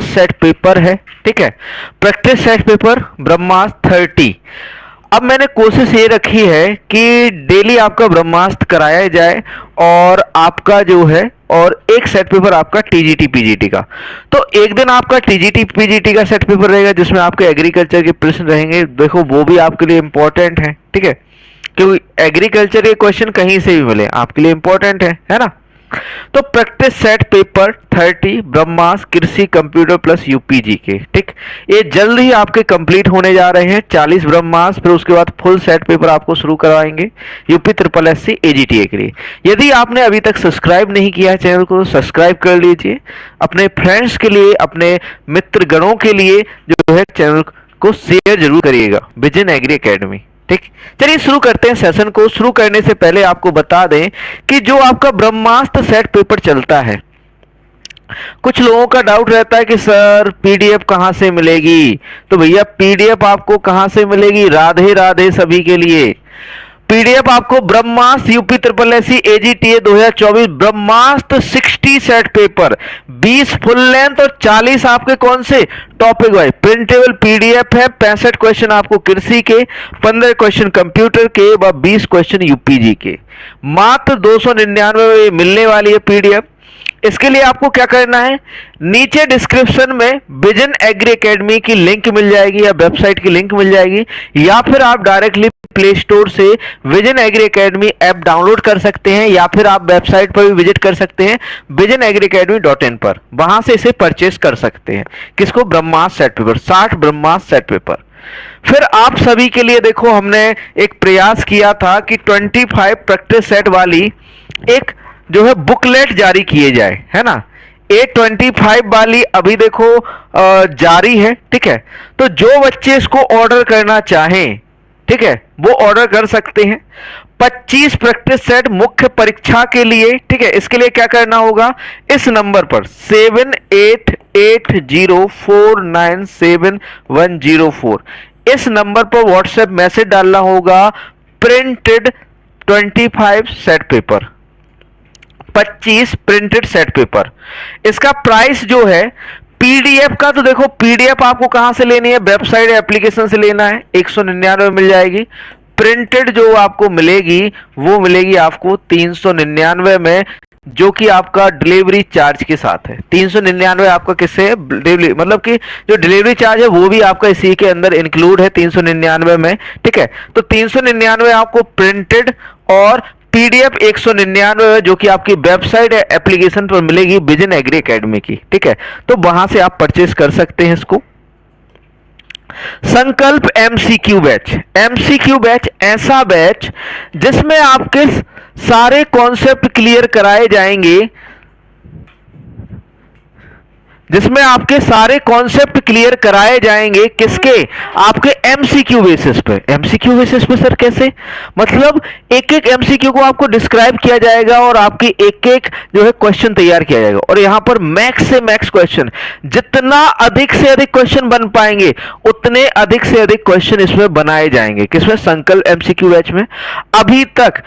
Set paper है, ठीक है, प्रैक्टिस सेट पेपर ब्रह्मास्त्र 30। अब मैंने कोशिश ये रखी है कि डेली आपका ब्रह्मास्त्र कराया जाए और आपका जो है और एक सेट पेपर आपका टीजीटी पीजीटी का। तो एक दिन आपका टीजीटी पीजीटी का सेट पेपर रहेगा जिसमें आपके एग्रीकल्चर के प्रश्न रहेंगे, देखो वो भी आपके लिए इंपॉर्टेंट है, ठीक है, क्योंकि एग्रीकल्चर के क्वेश्चन कहीं से भी मिले आपके लिए इंपॉर्टेंट है ना। तो प्रैक्टिस सेट पेपर 30 ब्रह्मास्त्र कृषि कंप्यूटर प्लस यूपीजी के, ठीक, ये जल्द ही आपके कंप्लीट होने जा रहे हैं 40 ब्रह्मास्त्र, फिर उसके बाद फुल सेट पेपर आपको शुरू करवाएंगे यूपी ट्रिपल एससी एजीटीए के लिए। यदि आपने अभी तक सब्सक्राइब नहीं किया है चैनल को, सब्सक्राइब कर लीजिए, अपने फ्रेंड्स के लिए, अपने मित्र गणों के लिए जो है चैनल को शेयर जरूर करिएगा, विजन एग्री एकेडमी, ठीक। चलिए शुरू करते हैं सेशन को। शुरू करने से पहले आपको बता दें कि जो आपका ब्रह्मास्त्र सेट पेपर चलता है, कुछ लोगों का डाउट रहता है कि सर पीडीएफ कहां से मिलेगी। तो भैया पीडीएफ आपको कहां से मिलेगी, राधे राधे सभी के लिए। पीडीएफ आपको ब्रह्मास्त्र यूपी ट्रिपल एससी एजीटीए 2024 ब्रह्मास्त्र 60 सेट पेपर, 20 फुल लेंथ और 40 आपके कौन से टॉपिक वाइज प्रिंटेबल पीडीएफ है। 65 क्वेश्चन आपको कृषि के, 15 क्वेश्चन कंप्यूटर के व 20 क्वेश्चन यूपीजी के। मात्र 299 में मिलने वाली है पीडीएफ। इसके लिए आपको क्या करना है, नीचे डिस्क्रिप्शन में विजन एग्री एकेडमी की लिंक मिल जाएगी या वेबसाइट की लिंक मिल जाएगी, या फिर आप डायरेक्टली प्ले स्टोर से Vision agree Academy app download कर सकते हैं, या फिर आप वेबसाइट पर भी विजिट कर सकते हैं visionagriacademy.in पर, वहां से इसे परचेस कर सकते हैं। किसको, ब्रह्मास्त्र सेट पेपर, 60 ब्रह्मास्त्र सेट पेपर। फिर आप सभी के लिए देखो हमने एक प्रयास किया था कि 25 प्रैक्टिस सेट वाली एक जो है बुकलेट जारी किए जाए, है ना। A25 वाली अभी देखो जारी है, ठीक है। तो जो बच्चे इसको ऑर्डर करना चाहें, ठीक है, वो ऑर्डर कर सकते हैं। 25 प्रैक्टिस सेट मुख्य परीक्षा के लिए, ठीक है। इसके लिए क्या करना होगा, इस नंबर पर 7880497104 इस नंबर पर व्हाट्सएप मैसेज डालना होगा, printed 25 set paper, 25 printed set paper. इसका प्राइस जो है पीडीएफ का, तो देखो पीडीएफ आपको कहां से लेनी है, वेबसाइट एप्लीकेशन से लेना है, 199 मिल जाएगी। प्रिंटेड जो आपको मिलेगी वो मिलेगी आपको 399 में, जो कि आपका डिलीवरी चार्ज के साथ है। 399 आपका किससे है, डिलीवरी, मतलब कि जो डिलीवरी चार्ज है वो भी आपका इसी के अंदर इंक्लूड है 399 में, ठीक है। तो 399 आपको प्रिंटेड और पीडीएफ 199 जो कि आपकी वेबसाइट है एप्लीकेशन पर मिलेगी विजन एग्री एकेडमी की, ठीक है। तो वहां से आप परचेस कर सकते हैं इसको। संकल्प एमसीक्यू बैच, एमसीक्यू बैच ऐसा बैच जिसमें आपके सारे कॉन्सेप्ट क्लियर कराए जाएंगे, जिसमें आपके सारे कॉन्सेप्ट क्लियर कराए जाएंगे, किसके, आपके एमसीक्यू बेसिस पे। एमसीक्यू बेसिस पे सर कैसे, मतलब एक एक एमसीक्यू को आपको डिस्क्राइब किया जाएगा और आपकी एक एक जो है क्वेश्चन तैयार किया जाएगा, और यहां पर मैक्स से मैक्स क्वेश्चन, जितना अधिक से अधिक क्वेश्चन बन पाएंगे उतने अधिक से अधिक क्वेश्चन इसमें बनाए जाएंगे। किसमें, संकल्प एमसीक्यू बैच में। अभी तक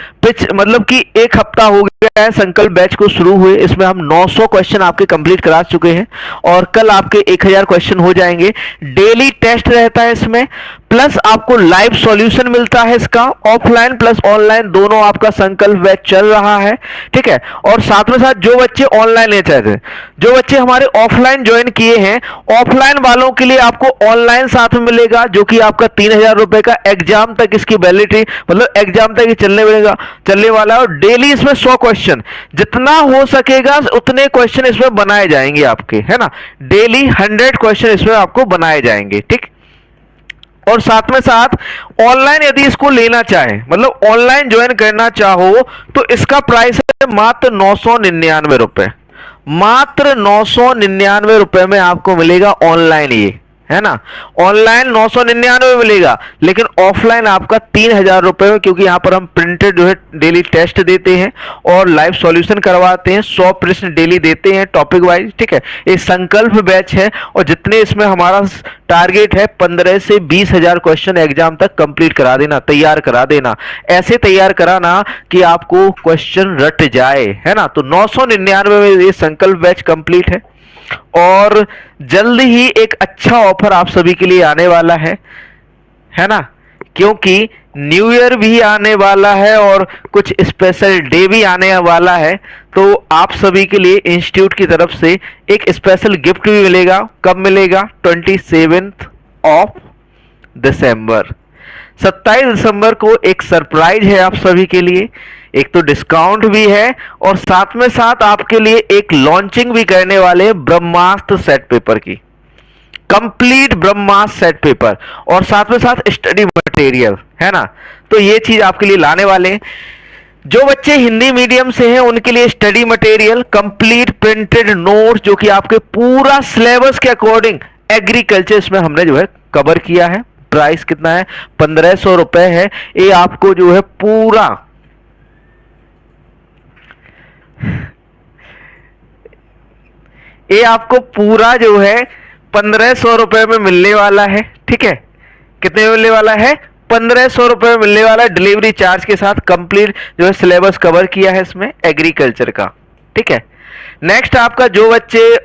मतलब कि एक हफ्ता हो गया है संकल्प बैच को शुरू हुए, इसमें हम 900 क्वेश्चन आपके कंप्लीट करा चुके हैं और कल आपके 1000 क्वेश्चन हो जाएंगे। डेली टेस्ट रहता है इसमें, प्लस आपको लाइव सॉल्यूशन मिलता है इसका, ऑफलाइन प्लस ऑनलाइन दोनों आपका संकल्प बैच चल रहा है, ठीक है। और साथ में साथ जो बच्चे ऑनलाइन लेना चाहते हैं, जो बच्चे हमारे ऑफलाइन ज्वाइन किए हैं, ऑफलाइन वालों के लिए आपको ऑनलाइन साथ में मिलेगा, जो कि आपका 3000 रुपए का एग्जाम तक इसकी वैलिडिटी, मतलब एग्जाम तक चलने वाला है। और डेली इसमें 100 क्वेश्चन, जितना हो सकेगा उतने क्वेश्चन इसमें बनाए जाएंगे आपके, है ना। डेली 100 क्वेश्चन इसमें आपको बनाए जाएंगे, ठीक। और साथ में साथ ऑनलाइन यदि इसको लेना चाहे, मतलब ऑनलाइन ज्वाइन करना चाहो, तो इसका प्राइस है मात्र 999 रुपए, मात्र 999 रुपए में आपको मिलेगा ऑनलाइन, ये है ना। ऑनलाइन 999 मिलेगा, लेकिन ऑफलाइन आपका 3000 रुपए में, क्योंकि यहां पर हम प्रिंटेड जो है डेली टेस्ट देते हैं और लाइव सॉल्यूशन करवाते हैं, 100 प्रश्न डेली देते हैं टॉपिक वाइज, ठीक है। ये संकल्प बैच है और जितने इसमें हमारा टारगेट है 15 से 20,000 क्वेश्चन एग्जाम तक कंप्लीट करा देना, तैयार करा देना, ऐसे तैयार कराना कि आपको क्वेश्चन रट जाए, है ना। तो 999 में ये संकल्प बैच कंप्लीट है। और जल्द ही एक अच्छा ऑफर आप सभी के लिए आने वाला है ना, क्योंकि न्यू ईयर भी आने वाला है और कुछ स्पेशल डे भी आने वाला है। तो आप सभी के लिए इंस्टीट्यूट की तरफ से एक स्पेशल गिफ्ट भी मिलेगा। कब मिलेगा? 27 ऑफ दिसंबर, 27 दिसंबर को एक सरप्राइज है आप सभी के लिए। एक तो डिस्काउंट भी है और साथ में साथ आपके लिए एक लॉन्चिंग भी करने वाले हैं ब्रह्मास्त्र सेट पेपर की, कंप्लीट ब्रह्मास्त्र सेट पेपर, और साथ में साथ स्टडी मटेरियल, है ना। तो ये चीज आपके लिए लाने वाले हैं। जो बच्चे हिंदी मीडियम से हैं उनके लिए study material, complete printed notes, जो कि आपके पूरा सिलेबस के अकॉर्डिंग एग्रीकल्चर इसमें हमने जो है कवर किया है। प्राइस कितना है? 1500 रुपए है। ये आपको जो है पूरा जो है 1500 रुपए में मिलने वाला है। ठीक है, कितने में मिलने वाला है? 1500 रुपए में मिलने वाला है, डिलीवरी चार्ज के साथ। कंप्लीट जो है सिलेबस कवर किया है इसमें एग्रीकल्चर का। ठीक है, नेक्स्ट आपका जो बच्चे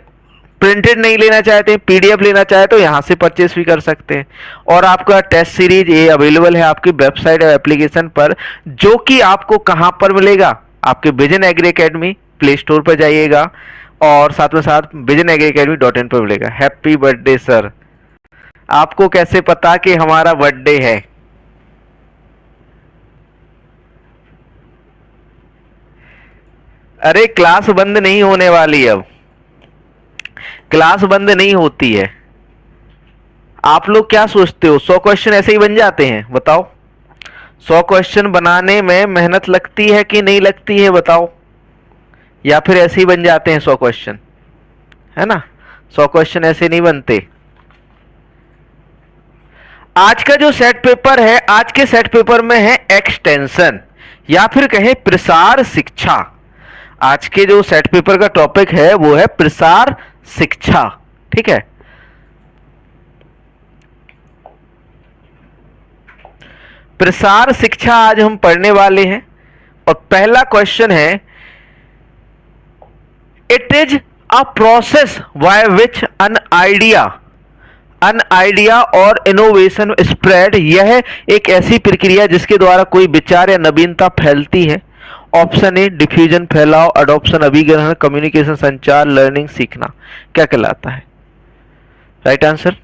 प्रिंटेड नहीं लेना चाहते हैं, पीडीएफ लेना चाहे तो यहां से परचेस भी कर सकते हैं। और आपका टेस्ट सीरीज ये अवेलेबल है आपकी वेबसाइट और एप्लीकेशन पर, जो कि आपको कहां पर मिलेगा? आपके Vision agree academy play store पर जाइएगा और साथ में साथ विजन एग्री एकेडमी.in पर मिलेगा। Happy birthday sir. आपको कैसे पता कि हमारा बर्थडे है? अरे क्लास बंद नहीं होने वाली, अब क्लास बंद नहीं होती है। आप लोग क्या सोचते हो 100 क्वेश्चन ऐसे ही बन जाते हैं? बताओ, 100 क्वेश्चन बनाने में मेहनत लगती है कि नहीं लगती है? बताओ। या फिर ऐसे ही बन जाते हैं 100 क्वेश्चन, है ना? 100 क्वेश्चन ऐसे नहीं बनते। आज का जो सेट पेपर है, आज के सेट पेपर में है एक्सटेंशन या फिर कहें प्रसार शिक्षा। आज के जो सेट पेपर का टॉपिक है वो है प्रसार शिक्षा। ठीक है, प्रसार शिक्षा आज हम पढ़ने वाले हैं। और पहला क्वेश्चन है, it is a process by which an idea और इनोवेशन स्प्रेड। यह एक ऐसी प्रक्रिया जिसके द्वारा कोई विचार या नवीनता फैलती है। ऑप्शन ए डिफ्यूजन, फैलाव, अडॉप्शन, अभिग्रहण, कम्युनिकेशन, संचार, लर्निंग, सीखना। क्या कहलाता है राइट आंसर?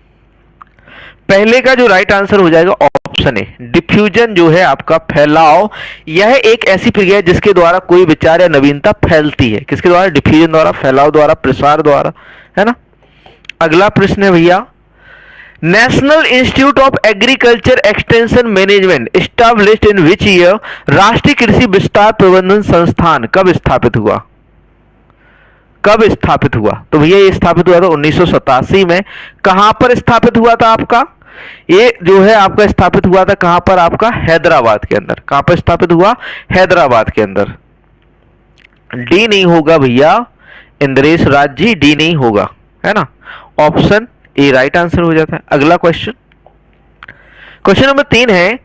पहले का जो राइट आंसर हो जाएगा ऑप्शन ए डिफ्यूजन, जो है आपका फैलाव। यह एक ऐसी प्रक्रिया है जिसके द्वारा कोई विचार या नवीनता फैलती है। किसके द्वारा? डिफ्यूजन द्वारा, फैलाव द्वारा, प्रसार द्वारा, है ना। अगला प्रश्न है भैया, national institute of agriculture extension management established in which year? राष्ट्रीय कृषि विस्तार प्रबंधन संस्थान कब स्थापित हुआ? कब स्थापित हुआ? तो भैया ये स्थापित हुआ था 1987 में। कहां पर स्थापित हुआ था आपका? ये जो है आपका स्थापित हुआ था कहां पर? आपका हैदराबाद के अंदर। कहां पर स्थापित हुआ? हैदराबाद के अंदर। डी नहीं होगा भैया इंद्रेश राज जी, डी नहीं होगा, है ना। ऑप्शन ए राइट आंसर हो जाता है। अगला क्वेश्चन, क्वेश्चन नंबर 3 है,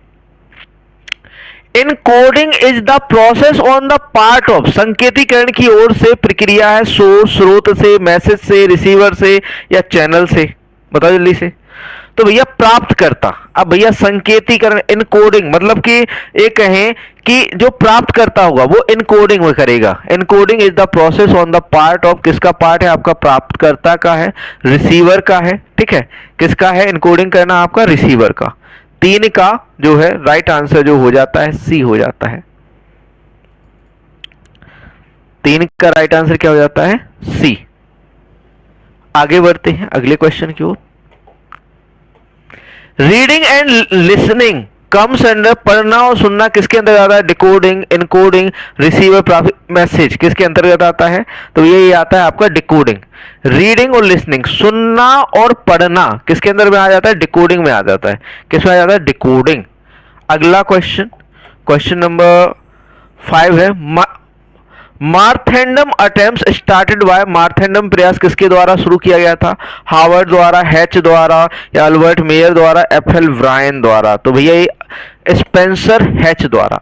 encoding is the process on the part of. संकेतीकरण की ओर से प्रक्रिया है सोर्स, स्रोत से, मैसेज से, रिसीवर से या चैनल से? बताओ जल्दी से। तो भैया प्राप्तकर्ता। अब भैया संकेतीकरण, इनकोडिंग मतलब कि ये कहें कि जो प्राप्तकर्ता होगा वो इनकोडिंग में करेगा। Encoding is the process on the part of. किसका पार्ट है? आपका प्राप्तकर्ता का है, रिसीवर का है। ठीक है, किसका है इनकोडिंग करना? आपका रिसीवर का। 3 का जो है राइट आंसर जो हो जाता है सी हो जाता है। 3 का राइट आंसर क्या हो जाता है? सी। आगे बढ़ते हैं अगले क्वेश्चन की ओर। Reading and listening comes under. पढ़ना और सुनना किसके अंदर आता है? डिकोडिंग, इनकोडिंग, रिसीवर, मैसेज किसके अंतर्गत आता है? तो ये आता है आपका डिकोडिंग। रीडिंग और लिसनिंग, सुनना और पढ़ना किसके अंदर में आ जाता है? डिकोडिंग में आ जाता है। किस में आ जाता है? डिकोडिंग। अगला क्वेश्चन, क्वेश्चन नंबर 5 है, मार्थेंडम अटेम्प्ट स्टार्टेड बाय। मार्थेंडम प्रयास किसके द्वारा शुरू किया गया था? हार्वर्ड द्वारा, हैच द्वारा या अल्बर्ट मेयर द्वारा, एफएल ब्रायन द्वारा? तो भैया ये स्पेंसर हैच द्वारा।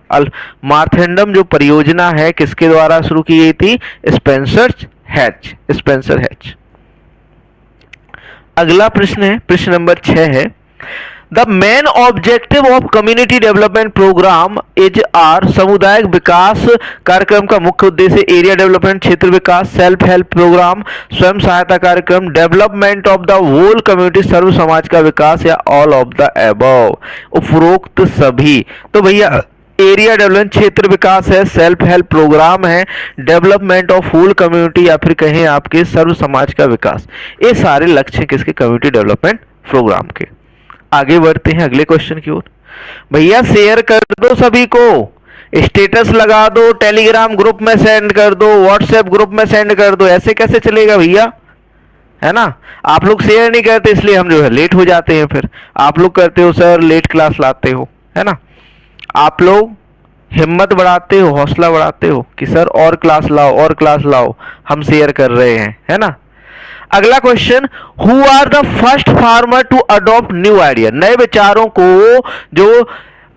मार्थेंडम जो परियोजना है किसके द्वारा शुरू की गई थी? Spencer Hatch. अगला प्रश्न है, प्रश्न नंबर 6 है, the main objective of community development programme is or समुदायिक विकास कार्यक्रम का मुख्य उद्देश्य एरिया डेवलपमेंट, क्षेत्र विकास, सेल्फ हेल्प प्रोग्राम, स्वयं सहायता कार्यक्रम, development of the whole community, सर्व समाज का विकास, या ऑल ऑफ द अबव, उपरोक्त सभी। तो भैया एरिया डेवलपमेंट क्षेत्र विकास है, सेल्फ हेल्प प्रोग्राम है, डेवलपमेंट ऑफ होल कम्युनिटी या फिर कहें आपके सर्व समाज का विकास, ये सारे लक्ष्य हैं किसके, कम्युनिटी डेवलपमेंट प्रोग्राम के। आगे बढ़ते हैं अगले क्वेश्चन की ओर। भैया शेयर कर दो सभी को, स्टेटस लगा दो, टेलीग्राम ग्रुप में सेंड कर दो, व्हाट्सएप ग्रुप में सेंड कर दो, ऐसे कैसे चलेगा भैया, है ना। आप लोग शेयर नहीं करते इसलिए हम जो है लेट हो जाते हैं, फिर आप लोग करते हो सर लेट क्लास लाते हो, है ना। आप लोग हिम्मत बढ़ाते हो, हौसला बढ़ाते हो कि सर और क्लास लाओ और क्लास लाओ, हम शेयर कर रहे हैं, है ना। अगला question, who are the first farmer to adopt new idea, नए विचारों को जो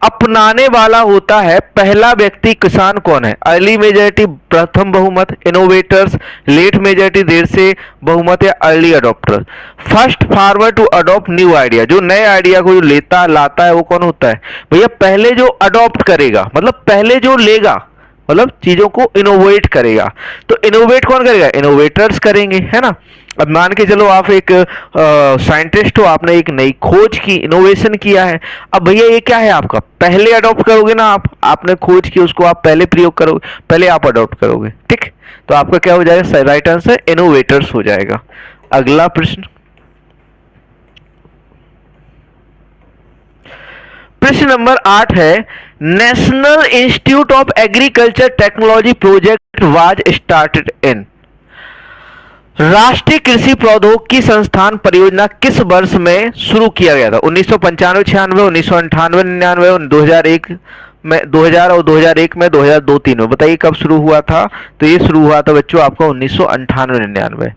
अपनाने वाला होता है पहला व्यक्ति किसान कौन है। अर्ली मेजॉरिटी प्रथम बहुमत, इनोवेटर्स लेट मेजॉरिटी देर से बहुमत, या early adopter. First farmer to adopt new idea, जो नए आइडिया को जो लाता है वो कौन होता है भैया, पहले जो अडॉप्ट करेगा, मतलब पहले जो लेगा, मतलब चीजों को इनोवेट करेगा। तो इनोवेट कौन करेगा, इनोवेटर्स करेंगे, है ना। अब मान के चलो आप एक साइंटिस्ट हो, आपने एक नई खोज की, इनोवेशन किया है। अब भैया ये क्या है आपका, पहले अडॉप्ट करोगे ना आप, आपने खोज की उसको आप पहले प्रयोग करोगे, पहले आप अडॉप्ट करोगे, ठीक। तो आपका क्या हो जाएगा, राइट आंसर इनोवेटर्स हो जाएगा। अगला प्रश्न, प्रश्न नंबर 8 है, national institute of agriculture technology project was started इन, राष्ट्रीय कृषि प्रौद्योगिकी संस्थान परियोजना किस वर्ष में शुरू किया गया था। 1995-96, 1998-99, 2001 में, 2000 और 2001 में, 2002-03 में। बताइए कब शुरू हुआ था। तो ये शुरू हुआ था बच्चों आपका 1998-99।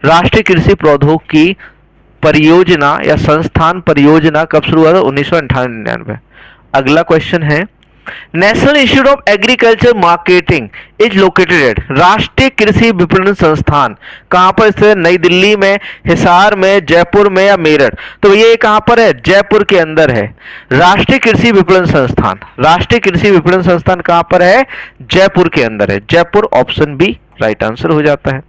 राष्ट्रीय कृषि प्रौद्योगिकी परियोजना या संस्थान परियोजना कब शुरू हुआ था, 1998-99। अगला क्वेश्चन है, national institute of agriculture marketing is located at, राष्ट्रीय कृषि विपणन संस्थान कहां पर स्थित है, नई दिल्ली में, हिसार में, जयपुर में, या मेरठ। तो ये कहां पर है, जयपुर के अंदर है। राष्ट्रीय कृषि विपणन संस्थान, राष्ट्रीय कृषि विपणन संस्थान कहां पर है, जयपुर के अंदर है। Jaipur, option B right answer हो जाता है।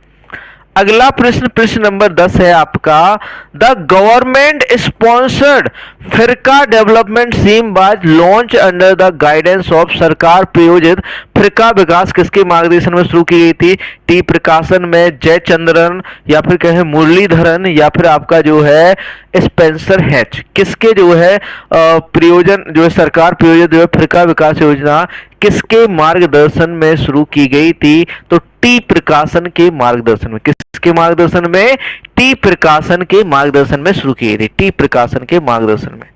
अगला प्रश्न, प्रश्न नंबर 10 है आपका, the government sponsored Firka development scheme was launch under the guidance of, सरकार प्रायोजित फिरका विकास किसके मार्गदर्शन में शुरू की गई थी। टी प्रकाशन में, जयचंद्रन, या फिर कहें मुरलीधरन, या फिर आपका जो है स्पेंसर हैच, किसके जो है प्रयोजन, जो है सरकार प्रायोजित जो है फिरका विकास योजना किसके मार्गदर्शन में शुरू की गई थी। तो टी प्रकाशन के मार्गदर्शन में, किसके मार्गदर्शन में, टी प्रकाशन के मार्गदर्शन में शुरू की गई थी, टी प्रकाशन के मार्गदर्शन में।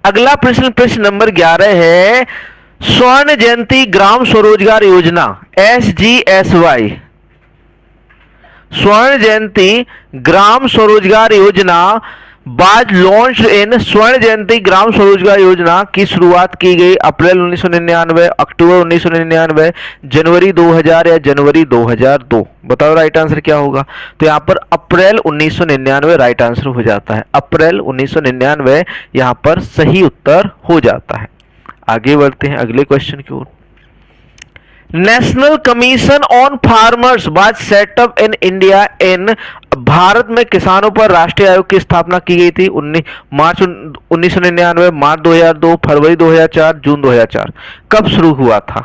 अगला प्रश्न, प्रश्न नंबर 11 है, स्वर्ण जयंती ग्राम स्वरोजगार योजना SGSY, स्वर्ण जयंती ग्राम स्वरोजगार योजना बाज लॉन्च इन, स्वर्ण जयंती ग्राम स्वरोजगार योजना की शुरुआत की गई अप्रैल 1999, अक्टूबर 1999, जनवरी 2000 या जनवरी 2002। बताओ राइट आंसर क्या होगा। तो यहाँ पर अप्रैल 1999 राइट आंसर हो जाता है, अप्रैल 1999 यहाँ पर सही उत्तर हो जाता है। आगे बढ़ते हैं अगले क्वेश्चन की ओर। National commission on farmers was set up in India in, Bharat में किसानों पर राष्ट्रीय आयोग की स्थापना की गई थी मार्च 1999, मार्च 2002, फरवरी 2004, जून 2004। कब शुरू हुआ था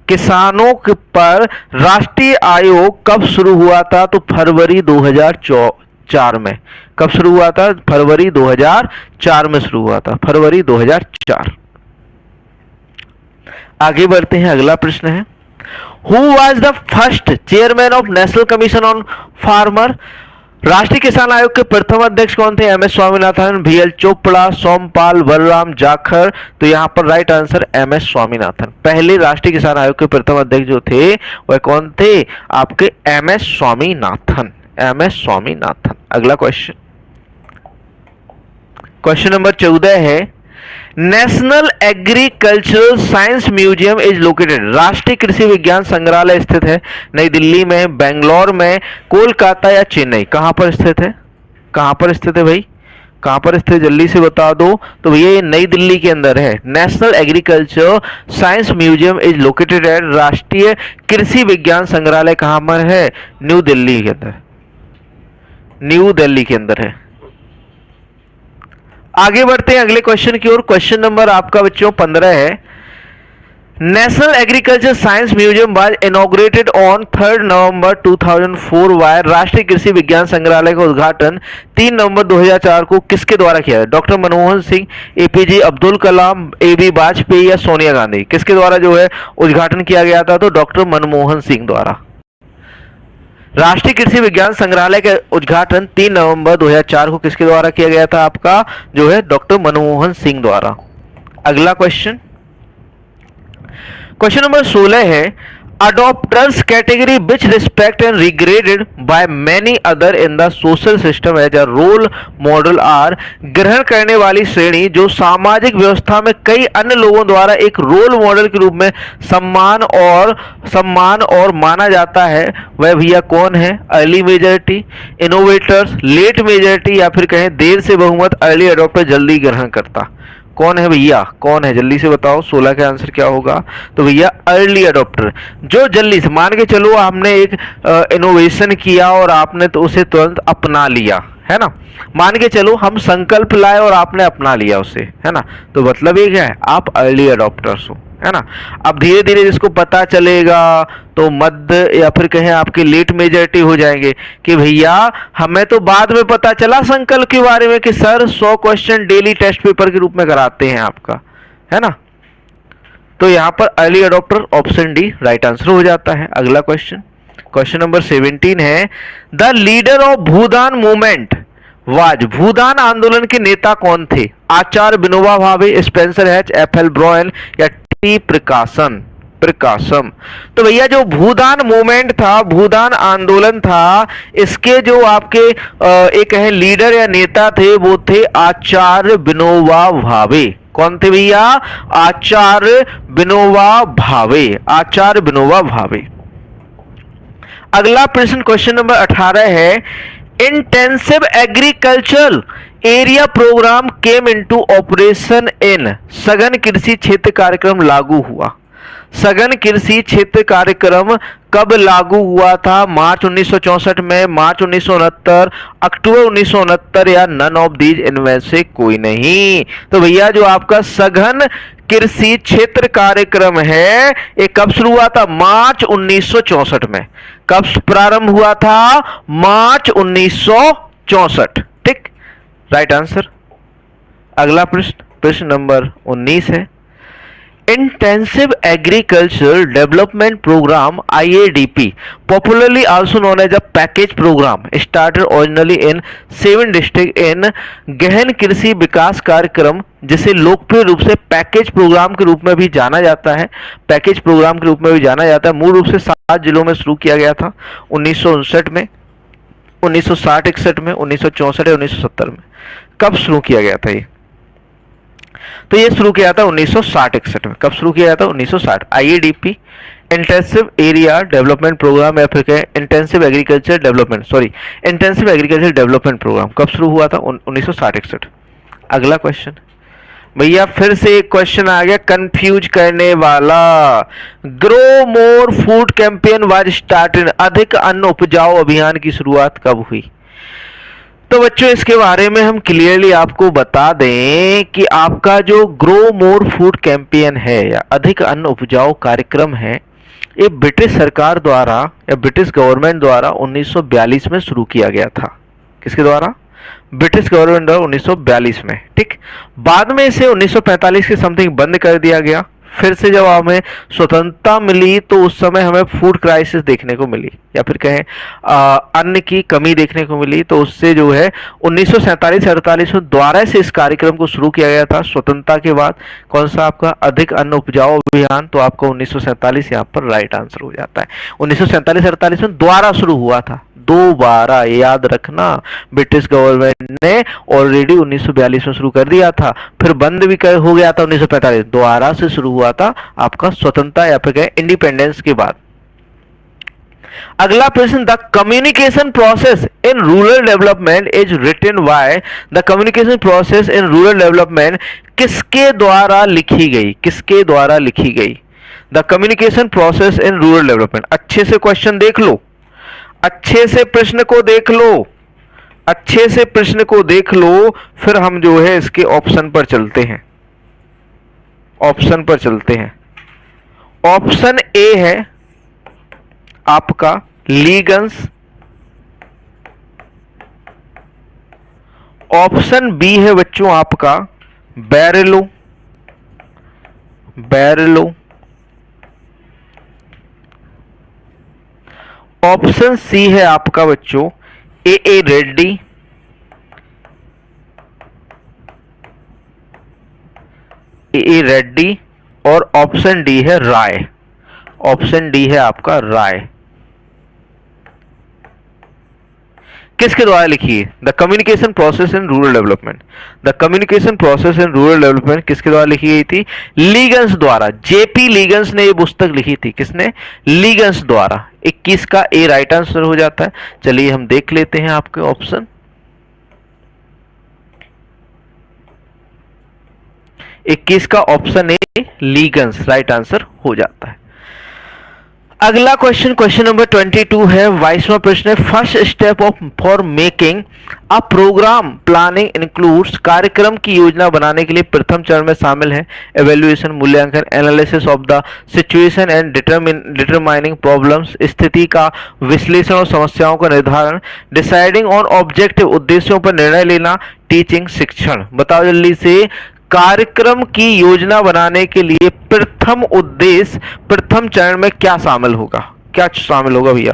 किसानों पर राष्ट्रीय आयोग, कब शुरू हुआ था। तो फरवरी 2004 में। कब शुरू हुआ था, फरवरी 2004 में शुरू हुआ था, फरवरी 2004। आगे बढ़ते हैं, अगला प्रश्न है, who was the first chairman of national commission on farmer, राष्ट्रीय किसान आयोग के प्रथम अध्यक्ष कौन थे। MS Swaminathan, VL Chopra, Sompal, Balram Jakhar. तो यहां पर राइट आंसर MS स्वामीनाथन। पहले राष्ट्रीय किसान आयोग के प्रथम अध्यक्ष जो थे वह कौन थे, आपके MS स्वामीनाथन, MS स्वामीनाथन। अगला क्वेश्चन, क्वेश्चन नंबर 14 है, national agricultural science museum is located, राष्ट्रीय कृषि विज्ञान संग्रहालय स्थित है नई दिल्ली में, बेंगलोर में, कोलकाता या चेन्नई? कहां पर स्थित है? कहां पर स्थित है भाई? कहां पर स्थित, जल्दी से बता दो। तो भैया ये नई दिल्ली के अंदर है। National agriculture science museum is located at, राष्ट्रीय कृषि विज्ञान संग्रहालय कहां पर है? न्यू दिल्ली के अंदर, न्यू दिल्ली के अंदर है। आगे बढ़ते हैं अगले क्वेश्चन की ओर। क्वेश्चन नंबर आपका बच्चों 15 है। National agriculture science museum was inaugurated on 3 November 2004 by, राष्ट्रीय कृषि विज्ञान संग्रहालय का उद्घाटन 3 नवंबर 2004 को किसके द्वारा किया? Doctor Manmohan Singh, APJ Abdul Kalam, AB Vajpayee या सोनिया गांधी? किसके द्वारा जो है उद्घाटन किया गया था? तो डॉक्टर मनमोहन सिंह द्वारा। राष्ट्रीय कृषि विज्ञान संग्रहालय का उद्घाटन 3 नवंबर 2004 को किसके द्वारा किया गया था? आपका जो है डॉक्टर मनमोहन सिंह द्वारा। अगला क्वेश्चन, क्वेश्चन नंबर 16 है। Adopters category which respect and regraded by many other in the social system as a role model are, ग्रहण करने वाली श्रेणी जो सामाजिक व्यवस्था में कई अन्य लोगों द्वारा एक रोल मॉडल के रूप में सम्मान और माना जाता है, वह भैया कौन है? Early majority, innovators, late majority या फिर कहें देर से बहुमत, अर्ली अडॉप्टर, जल्दी ग्रहण करता? कौन है भैया? कौन है? जल्दी से बताओ। 16 का आंसर क्या होगा? तो भैया अर्ली अडॉप्टर, जो जल्दी से, मान के चलो आपने एक इनोवेशन किया और आपने तो उसे तुरंत अपना लिया, है ना। मान के चलो हम संकल्प लाए और आपने अपना लिया उसे, है ना। तो मतलब ये क्या है? आप अर्ली अडॉप्टर्स हो, है ना। अब धीरे धीरे जिसको पता चलेगा तो मध्य या फिर कहें आपके लेट मेजॉरिटी हो जाएंगे कि भैया हमें तो बाद में पता चला संकल्प के बारे में कि sir 100 question daily test paper के रूप में कराते हैं आपका, है ना। तो यहां पर early adopter option D right answer हो जाता है। अगला क्वेश्चन, क्वेश्चन नंबर 17 है। The leader of Bhoodan movement was, Bhoodan आंदोलन के नेता कौन थे? Acharya Vinoba Bhave, Spencer Hatch, F L. Brayne या टी प्रकाशम? तो भैया जो भूदान मूवमेंट था, भूदान आंदोलन था, इसके जो आपके एक है लीडर या नेता थे वो थे आचार्य विनोबा भावे। कौन थे भैया? आचार्य विनोबा भावे, आचार्य विनोबा भावे। अगला प्रश्न क्वेश्चन नंबर 18 है। Intensive agricultural area programme came into operation in, सघन कृषि क्षेत्र कार्यक्रम लागू हुआ। सघन कृषि क्षेत्र कार्यक्रम कब लागू हुआ था? मार्च 1964 में, मार्च 1969, अक्टूबर 1969 या नन ऑफ दीज, इनमें से कोई नहीं। तो भैया जो आपका सघन कृषि क्षेत्र कार्यक्रम है ये कब शुरू हुआ था? मार्च 1964 में। कब प्रारंभ हुआ था? मार्च 1964। ठीक, राइट आंसर। अगला प्रश्न, प्रश्न नंबर 19 है। Intensive agriculture development programme IADP, popularly also known as a package program, started originally in 7 districts in, गहन कृषि विकास कार्यक्रम जिसे लोकप्रिय रूप से पैकेज प्रोग्राम के रूप में भी जाना जाता है, पैकेज प्रोग्राम के रूप में भी जाना जाता है, मूल रूप से 7 जिलों में शुरू किया गया था 1959 में, 1960-61 में, 1964 या 1970 में। कब शुरू किया गया था ये? तो ये शुरू किया था 1960-61 में। कब शुरू किया था? 1960। IADP intensive area development programme या फिर क्या, intensive agriculture development, sorry intensive agriculture development programme कब शुरू हुआ था? 1960-61। अगला क्वेश्चन भैया फिर से एक क्वेश्चन आ गया कंफ्यूज करने वाला। Grow more food campaign was started, अधिक अन्न उपजाओ अभियान की शुरुआत कब हुई? तो बच्चों इसके बारे में हम क्लियरली आपको बता दें कि आपका जो ग्रो मोर फूड कैंपेन है या अधिक अन्न उपजाऊ कार्यक्रम है, ये ब्रिटिश सरकार द्वारा या ब्रिटिश गवर्नमेंट द्वारा 1942 में शुरू किया गया था। किसके द्वारा? ब्रिटिश गवर्नमेंट द्वारा 1942 में। ठीक, बाद में इसे 1945 के समथिंग बंद कर दिया गया, फिर से जब हमें स्वतंत्रता मिली तो उस समय हमें फूड क्राइसिस देखने को मिली, या फिर कहें अन्न की कमी देखने को मिली। तो उससे जो है 1947-48 में दोबारा से इस कार्यक्रम को शुरू किया गया था स्वतंत्रता के बाद। कौन सा आपका अधिक अन्न उपजाओ अभियान, तो आपका 1947 यहाँ पर राइट आंसर हो जाता है। 1947-48 में दोबारा शुरू हुआ था, दोबारा, याद रखना। ब्रिटिश गवर्नमेंट ने ऑलरेडी 1942 में शुरू कर दिया था, फिर बंद भी हो गया था 1945, दोबारा से शुरू हुआ था आपका स्वतंत्रता या फिर कहें इंडिपेंडेंस के बाद। अगला प्रश्न, the communication process in rural development is written by, the communication process in rural development किसके द्वारा लिखी गई, किसके द्वारा लिखी गई? The communication process in rural development. अच्छे से क्वेश्चन देख लो, अच्छे से प्रश्न को देख लो, अच्छे से प्रश्न को देख लो, फिर हम जो है इसके ऑप्शन पर चलते हैं, ऑप्शन पर चलते हैं। ऑप्शन ए है आपका लीगन्स, ऑप्शन बी है बच्चों आपका बैरेलो, बैरेलो, ऑप्शन सी है आपका बच्चों ए रेड्डी, ए रेड्डी, और ऑप्शन डी है राय, ऑप्शन डी है आपका राय। किसके द्वारा लिखी है? The communication process in rural development, the communication process in rural development किसके द्वारा लिखी गई थी? लीगन्स द्वारा, जेपी लीगन्स ने ये पुस्तक लिखी थी। किसने? लीगन्स द्वारा। 21 का ए राइट आंसर हो जाता है। चलिए हम देख लेते हैं आपके ऑप्शन। 21 का ऑप्शन ए लीगन्स राइट आंसर हो जाता है। अगला क्वेश्चन, क्वेश्चन नंबर 22 है, 22वां प्रश्न है, first step of for making a program planning includes, कार्यक्रम की योजना बनाने के लिए प्रथम चरण में शामिल है एवेल्युएशन, मूल्यांकन, analysis of the situation and determining problems, स्थिति का विश्लेषण और समस्याओं का निर्धारण, डिसाइडिंग ऑन ऑब्जेक्टिव, उद्देश्यों पर निर्णय लेना, टीचिंग, शिक्षण। बताओ जल्दी से, कार्यक्रम की योजना बनाने के लिए प्रथम उद्देश्य, प्रथम चरण में क्या शामिल होगा? क्या शामिल होगा भैया?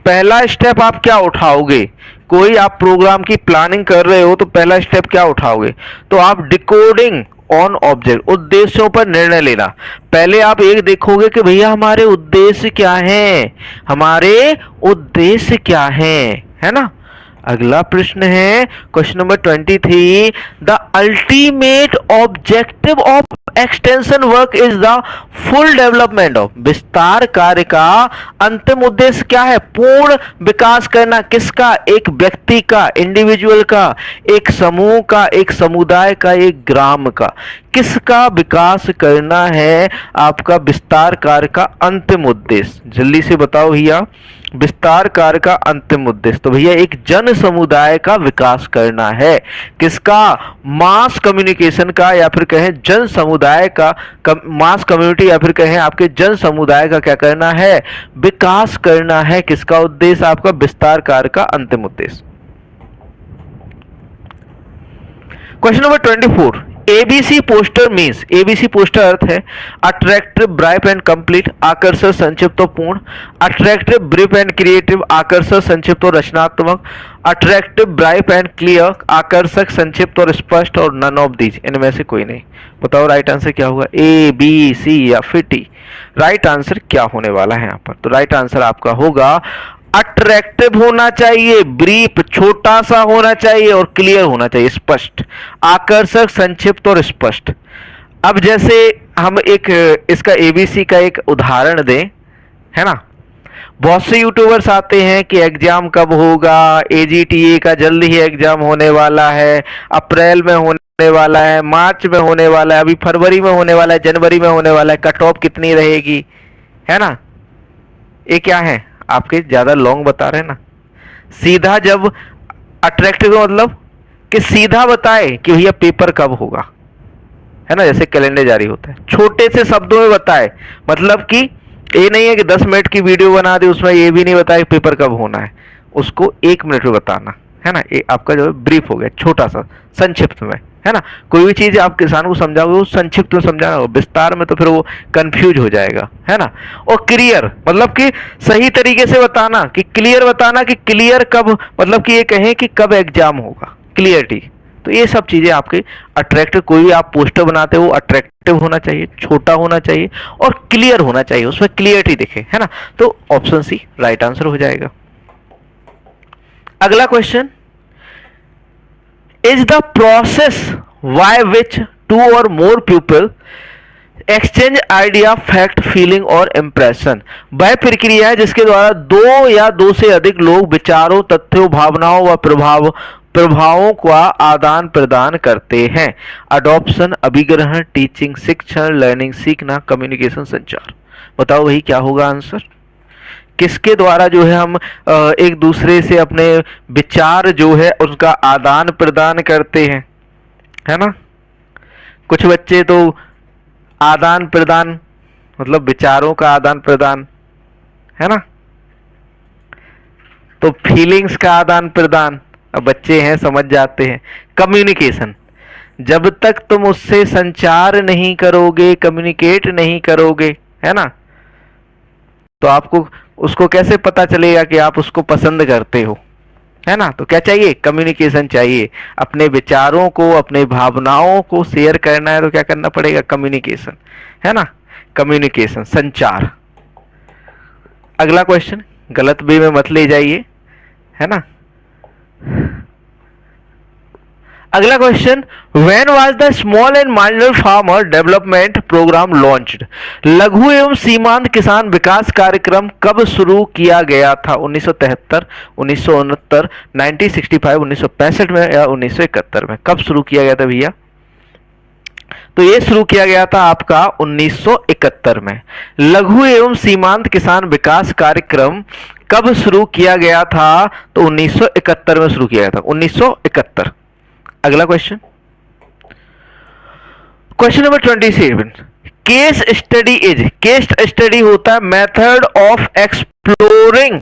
पहला स्टेप आप क्या उठाओगे? कोई आप प्रोग्राम की प्लानिंग कर रहे हो तो पहला स्टेप क्या उठाओगे? तो आप डिकोडिंग ऑन ऑब्जेक्ट, उद्देश्यों पर निर्णय लेना। पहले आप एक देखोगे कि भैया हमारे उद्देश्य क्या हैं, हमारे उद्देश्य क्या हैं, है ना। अगला प्रश्न है question number 23, the ultimate objective of extension work is the full development of, विस्तार कार्य का अंतिम उद्देश्य क्या है? पूर्ण विकास करना। किसका? एक व्यक्ति का, इंडिविजुअल का, एक समूह का, एक समुदाय का, एक ग्राम का। किसका विकास करना है आपका विस्तार कार्य का अंतिम उद्देश्य? जल्दी से बताओ भैया, विस्तार कार्य का अंतिम उद्देश्य तो भैया एक जन समुदाय का विकास करना है। किसका? मास कम्युनिकेशन का, या फिर कहें जन समुदाय का, मास कम्युनिटी, या फिर कहें आपके जन समुदाय का क्या करना है? विकास करना है। किसका उद्देश्य? आपका विस्तार कार्य का अंतिम उद्देश्य। Question number 24, ABC poster means, ABC poster अर्थ है अट्रैक्टिव, ब्राइट एंड कंप्लीट, आकर्षक, संक्षिप्त और पूर्ण, अट्रैक्टिव, ब्रीफ एंड क्रिएटिव, आकर्षक, संक्षिप्त और रचनात्मक, अट्रैक्टिव, ब्राइट एंड क्लियर, आकर्षक, संक्षिप्त और स्पष्ट, और नन ऑफ दीज, इनमें से कोई नहीं। बताओ राइट आंसर क्या होगा? ए, बी, सी या फिर टी? राइट आंसर क्या होने वाला है यहाँ पर? तो राइट आंसर आपका होगा अट्रैक्टिव होना चाहिए, ब्रीफ छोटा सा होना चाहिए और क्लियर होना चाहिए, स्पष्ट, आकर्षक, संक्षिप्त और स्पष्ट। अब जैसे हम एक इसका एबीसी का एक उदाहरण दें, है ना। बहुत से यूट्यूबर्स आते हैं कि एग्जाम कब होगा, एजीटीए का जल्द ही एग्जाम होने वाला है, अप्रैल में होने वाला है, मार्च में होने वाला है, अभी फरवरी में होने वाला है, जनवरी में होने वाला है, कट ऑफ कितनी रहेगी, है ना। ये क्या है? आपके ज्यादा लॉन्ग बता रहे हैं ना। सीधा जब अट्रैक्टिव मतलब कि सीधा बताए कि भैया पेपर कब होगा, है ना, जैसे कैलेंडर जारी होता है, छोटे से शब्दों में बताए, मतलब कि ये नहीं है कि 10 मिनट की वीडियो बना दी उसमें ये भी नहीं बताया कि पेपर कब होना है, उसको 1 मिनट में बताना, है ना। ये आपका जो है ब्रीफ हो गया, छोटा सा, संक्षिप्त में, है है ना। कोई भी चीज आप किसान को समझाओगे वो संक्षिप्त में समझाना होगा, विस्तार में तो फिर वो कंफ्यूज हो जाएगा, है ना। और क्लियर मतलब कि सही तरीके से बताना, कि क्लियर बताना, कि क्लियर कब मतलब कि ये कहें कि कब एग्जाम होगा, क्लियरिटी। तो ये सब चीजें आपके अट्रैक्टिव, कोई भी आप पोस्टर बनाते हो अट्रैक्टिव होना चाहिए, छोटा होना चाहिए और क्लियर होना चाहिए, उसमें क्लियरिटी दिखे, है ना। तो ऑप्शन सी राइट आंसर हो जाएगा। अगला question, is the process by which two or more people exchange idea, fact, feeling or impression. वह प्रक्रिया है जिसके द्वारा दो या दो से अधिक लोग विचारों, तथ्यों, भावनाओं व प्रभावों का आदान प्रदान करते हैं। अडॉप्शन, अभिग्रहण, टीचिंग, शिक्षण, लर्निंग, सीखना, कम्युनिकेशन, संचार। बताओ वही क्या होगा आंसर। किसके द्वारा जो है हम एक दूसरे से अपने विचार जो है उनका आदान प्रदान करते हैं, है ना। कुछ बच्चे तो आदान प्रदान मतलब विचारों का आदान प्रदान, है ना। तो फीलिंग्स का आदान प्रदान, अब बच्चे हैं समझ जाते हैं। कम्युनिकेशन, जब तक तुम उससे संचार नहीं करोगे, कम्युनिकेट नहीं करोगे, है ना, तो आपको उसको कैसे पता चलेगा कि आप उसको पसंद करते हो, है ना। तो क्या चाहिए, कम्युनिकेशन चाहिए। अपने विचारों को, अपने भावनाओं को शेयर करना है तो क्या करना पड़ेगा, कम्युनिकेशन, है ना। कम्युनिकेशन, संचार। अगला क्वेश्चन, गलत वे में मत ले जाइए, है ना। अगला question, when was the small and minor farmer development program launched. लघु एवं सीमांत किसान विकास कार्यक्रम कब शुरू किया गया था। 1973, 1969, 1965, 1965 में या 1971 में, कब शुरू किया गया था भैया। तो ये शुरू किया गया था आपका 1971 में। लघु एवं सीमांत किसान विकास कार्यक्रम कब शुरू किया गया था, तो 1971 में शुरू किया गया था, 1971। अगला question, question number 27, case study is, case study होता है method of exploring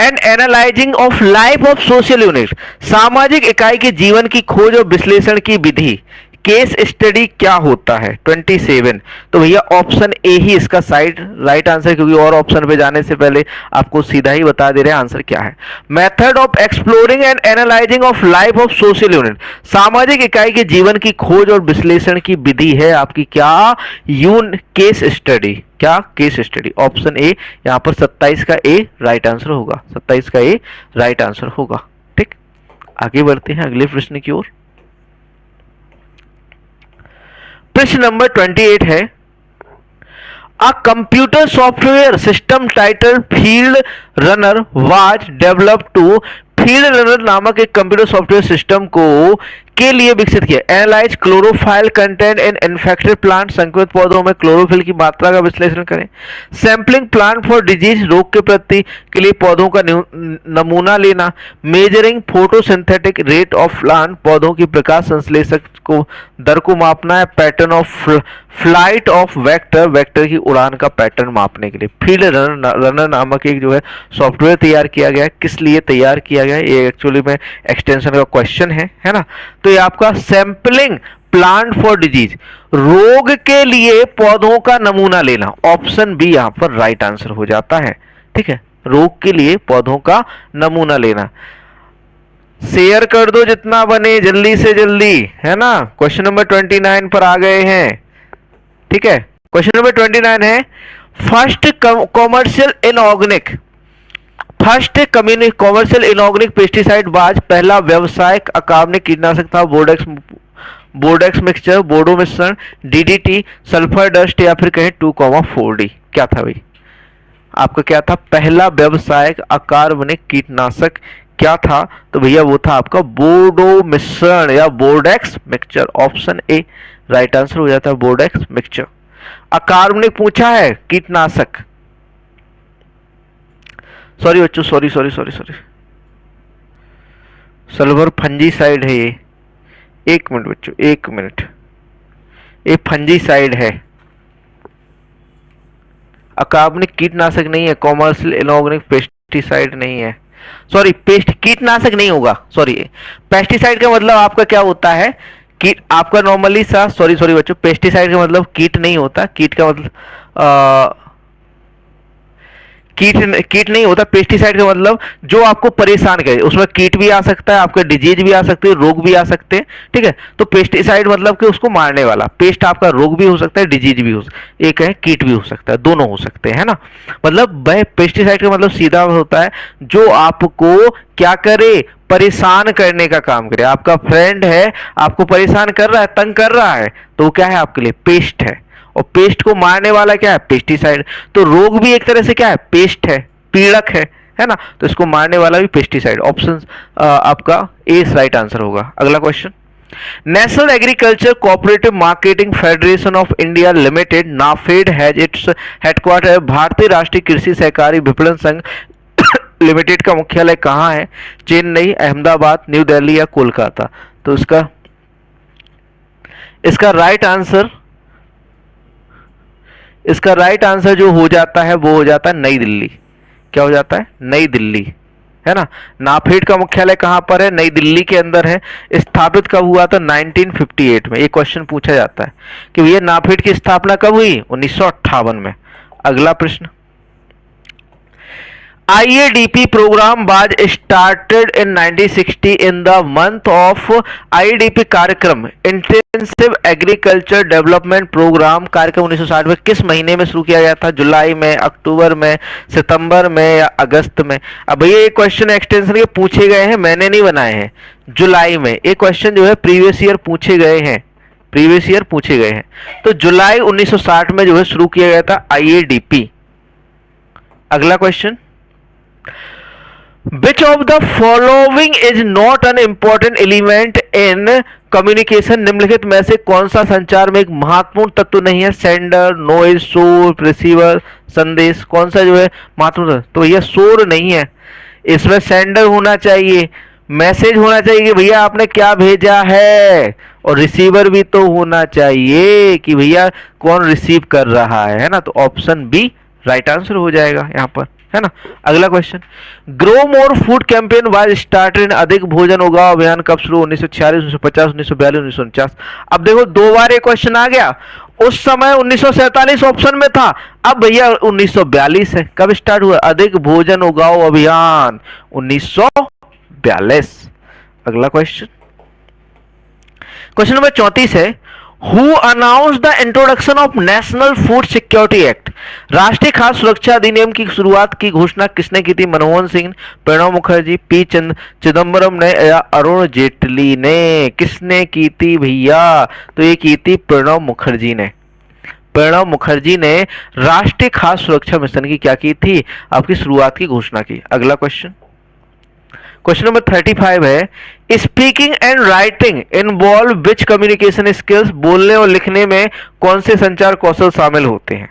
and analysing of life of social unit, सामाजिक इकाई के जीवन की खोज और विश्लेषण की विधि। केस स्टडी क्या होता है 27। तो भैया ऑप्शन ए ही इसका साइड राइट आंसर, क्योंकि और ऑप्शन पे जाने से पहले आपको सीधा ही बता दे रहे हैं आंसर क्या है। Method of exploring and analysing of life of social unit, सामाजिक इकाई के जीवन की खोज और विश्लेषण की विधि है आपकी क्या, केस स्टडी। क्या, केस स्टडी। ऑप्शन ए यहां पर 27 का ए राइट आंसर होगा, 27 का ए राइट आंसर होगा। ठीक, आगे बढ़ते हैं अगले प्रश्न की ओर। प्रश्न नंबर 28 है, a computer software system title field runner was developed to, field runner नामक एक कंप्यूटर सॉफ्टवेयर सिस्टम को के लिए विकसित किया। Analyse chlorophyll content in infected plant, संक्रमित पौधों में क्लोरोफिल की मात्रा का विश्लेषण करें। सैंपलिंग प्लांट फॉर डिजीज, रोग के प्रति के लिए पौधों का नमूना लेना। Measuring photosynthetic rate of plant, पौधों की प्रकाश संश्लेषक को दर को मापना है। Pattern of flight of vector, vector की उड़ान का पैटर्न मापने के लिए फील्ड रनर नामक एक जो है सॉफ्टवेयर तैयार किया गया है। किस लिए तैयार किया गया है, ये एक्चुअली में एक्सटेंशन का क्वेश्चन है ना। तो ये आपका सैंपलिंग प्लांट फॉर डिजीज, रोग के लिए पौधों का नमूना लेना। ऑप्शन बी यहां पर राइट आंसर हो जाता है। ठीक है, रोग के लिए पौधों का नमूना लेना। शेयर कर दो जितना बने जल्दी से जल्दी, है ना। क्वेश्चन नंबर 29 पर आ गए हैं। ठीक है, क्वेश्चन नंबर 29 है, first commercial inorganic, first commercial inorganic pesticide बाज, पहला व्यवसायिक अकार्बनिक कीटनाशक था बोर्डेक्स मिक्सचर, बोर्डो मिश्रण, डीडीटी, सल्फर डस्ट या फिर कहें 2,4D। क्या था भाई आपका, क्या था पहला व्यवसायिक अकार्बनिक कीटनाशक, क्या था। तो भैया वो था आपका बोर्डो मिश्रण या Bordeaux mixture. Option A right answer हो जाता है, बोर्डेक्स मिक्सचर। अकार्बनिक पूछा है कीटनाशक, सॉरी बच्चों, सॉरी सल्फर फंजीसाइड है ये। एक मिनट बच्चों, एक मिनट, ये फंजीसाइड है, अकार्बनिक कीटनाशक नहीं है, कॉमर्शियल इनऑर्गेनिक पेस्टिसाइड नहीं है। सॉरी, कीटनाशक नहीं होगा, सॉरी। पेस्टिसाइड का मतलब आपका क्या होता है कीट आपका नॉर्मली सा, सॉरी सॉरी बच्चों, पेस्टिसाइड का मतलब कीट नहीं होता, कीट का मतलब कीट कीट नहीं होता। पेस्टिसाइड का मतलब जो आपको परेशान करे, उसमें कीट भी आ सकता है, आपके डिजीज भी आ सकते हैं, रोग भी आ सकते हैं, ठीक है। तो पेस्टिसाइड मतलब कि उसको मारने वाला। पेस्ट आपका रोग भी हो सकता है, डिजीज भी हो सकता है, एक है कीट भी हो सकता है, दोनों हो सकते हैं, है ना। मतलब वह पेस्टिसाइड का मतलब सीधा होता है जो आपको क्या करे, परेशान करने का काम करे। आपका फ्रेंड है, आपको परेशान कर रहा है, तंग कर रहा है, तो वो क्या है आपके लिए, पेस्ट है। और पेस्ट को मारने वाला क्या है, पेस्टिसाइड। तो रोग भी एक तरह से क्या है, पेस्ट है, पीड़क है ना। तो इसको मारने वाला भी पेस्टिसाइड। ऑप्शन आपका ए राइट आंसर होगा। अगला question, national agriculture cooperative marketing federation of India limited NAFED has its headquarter, भारतीय राष्ट्रीय कृषि सहकारी विपणन संघ लिमिटेड का मुख्यालय कहाँ है? चेन्नई, अहमदाबाद, न्यू दिल्ली या कोलकाता? तो इसका इसका राइट आंसर जो हो जाता है वो हो जाता है नई दिल्ली। क्या हो जाता है, नई दिल्ली, है ना। नाफेड का मुख्यालय कहां पर है, नई दिल्ली के अंदर है। स्थापित कब हुआ था, 1958 में। एक क्वेश्चन पूछा जाता है कि भैया नाफेड की स्थापना कब हुई, 1958 में। अगला प्रश्न, IADP program was started in 1960 in the month of IADP कार्यक्रम इंटेंसिव एग्रीकल्चर डेवलपमेंट प्रोग्राम कार्यक्रम 1960 में किस महीने में शुरू किया गया था? जुलाई में, अक्टूबर में, सितंबर में या अगस्त में? अब ये क्वेश्चन एक्सटेंशन के पूछे गए हैं, मैंने नहीं बनाए हैं। जुलाई में ये क्वेश्चन जो है प्रीवियस ईयर पूछे गए हैं, प्रीवियस ईयर पूछे गए हैं। तो जुलाई 1960 में जो है शुरू किया गया था IADP। अगला question, Which of the following is not an important element in communication? निम्नलिखित में से कौन सा संचार में एक महत्वपूर्ण तत्व नहीं है? सेंडर, नॉइज, शोर, रिसीवर, संदेश, कौन सा जो है महत्वपूर्ण? तो भैया शोर नहीं है, इसमें सेंडर होना चाहिए, मैसेज होना चाहिए कि भैया आपने क्या भेजा है, और रिसीवर भी तो होना चाहिए कि भैया कौन रिसीव कर रहा है ना। तो ऑप्शन बी राइट आंसर हो जाएगा यहाँ पर, है ना। अगला question, grow more food campaign was started, अधिक भोजन उगाओ अभियान कब शुरू? 1946, 1950, 1942, 1949। अब देखो दो बार ये क्वेश्चन आ गया। उस समय 1947 ऑप्शन में था, अब भैया 1942 है। कब स्टार्ट हुआ अधिक भोजन उगाओ अभियान? 1942। अगला क्वेश्चन, क्वेश्चन नंबर 34 है, Who announced the introduction of National Food Security Act? राष्ट्रीय खाद्य सुरक्षा अधिनियम की शुरुआत की घोषणा किसने की थी? मनमोहन सिंह, प्रणब मुखर्जी, पी चिदम्बरम ने या अरुण जेटली ने? किसने की थी भैया? तो ये की थी प्रणब मुखर्जी ने। प्रणब मुखर्जी ने राष्ट्रीय खाद्य सुरक्षा मिशन की क्या की थी? आपकी शुरुआत की घोषणा की। अगला क्वेश्चन, क्वेश्चन नंबर 35 है, speaking and writing involve which communication skills? बोलने और लिखने में कौन से संचार कौशल शामिल होते हैं?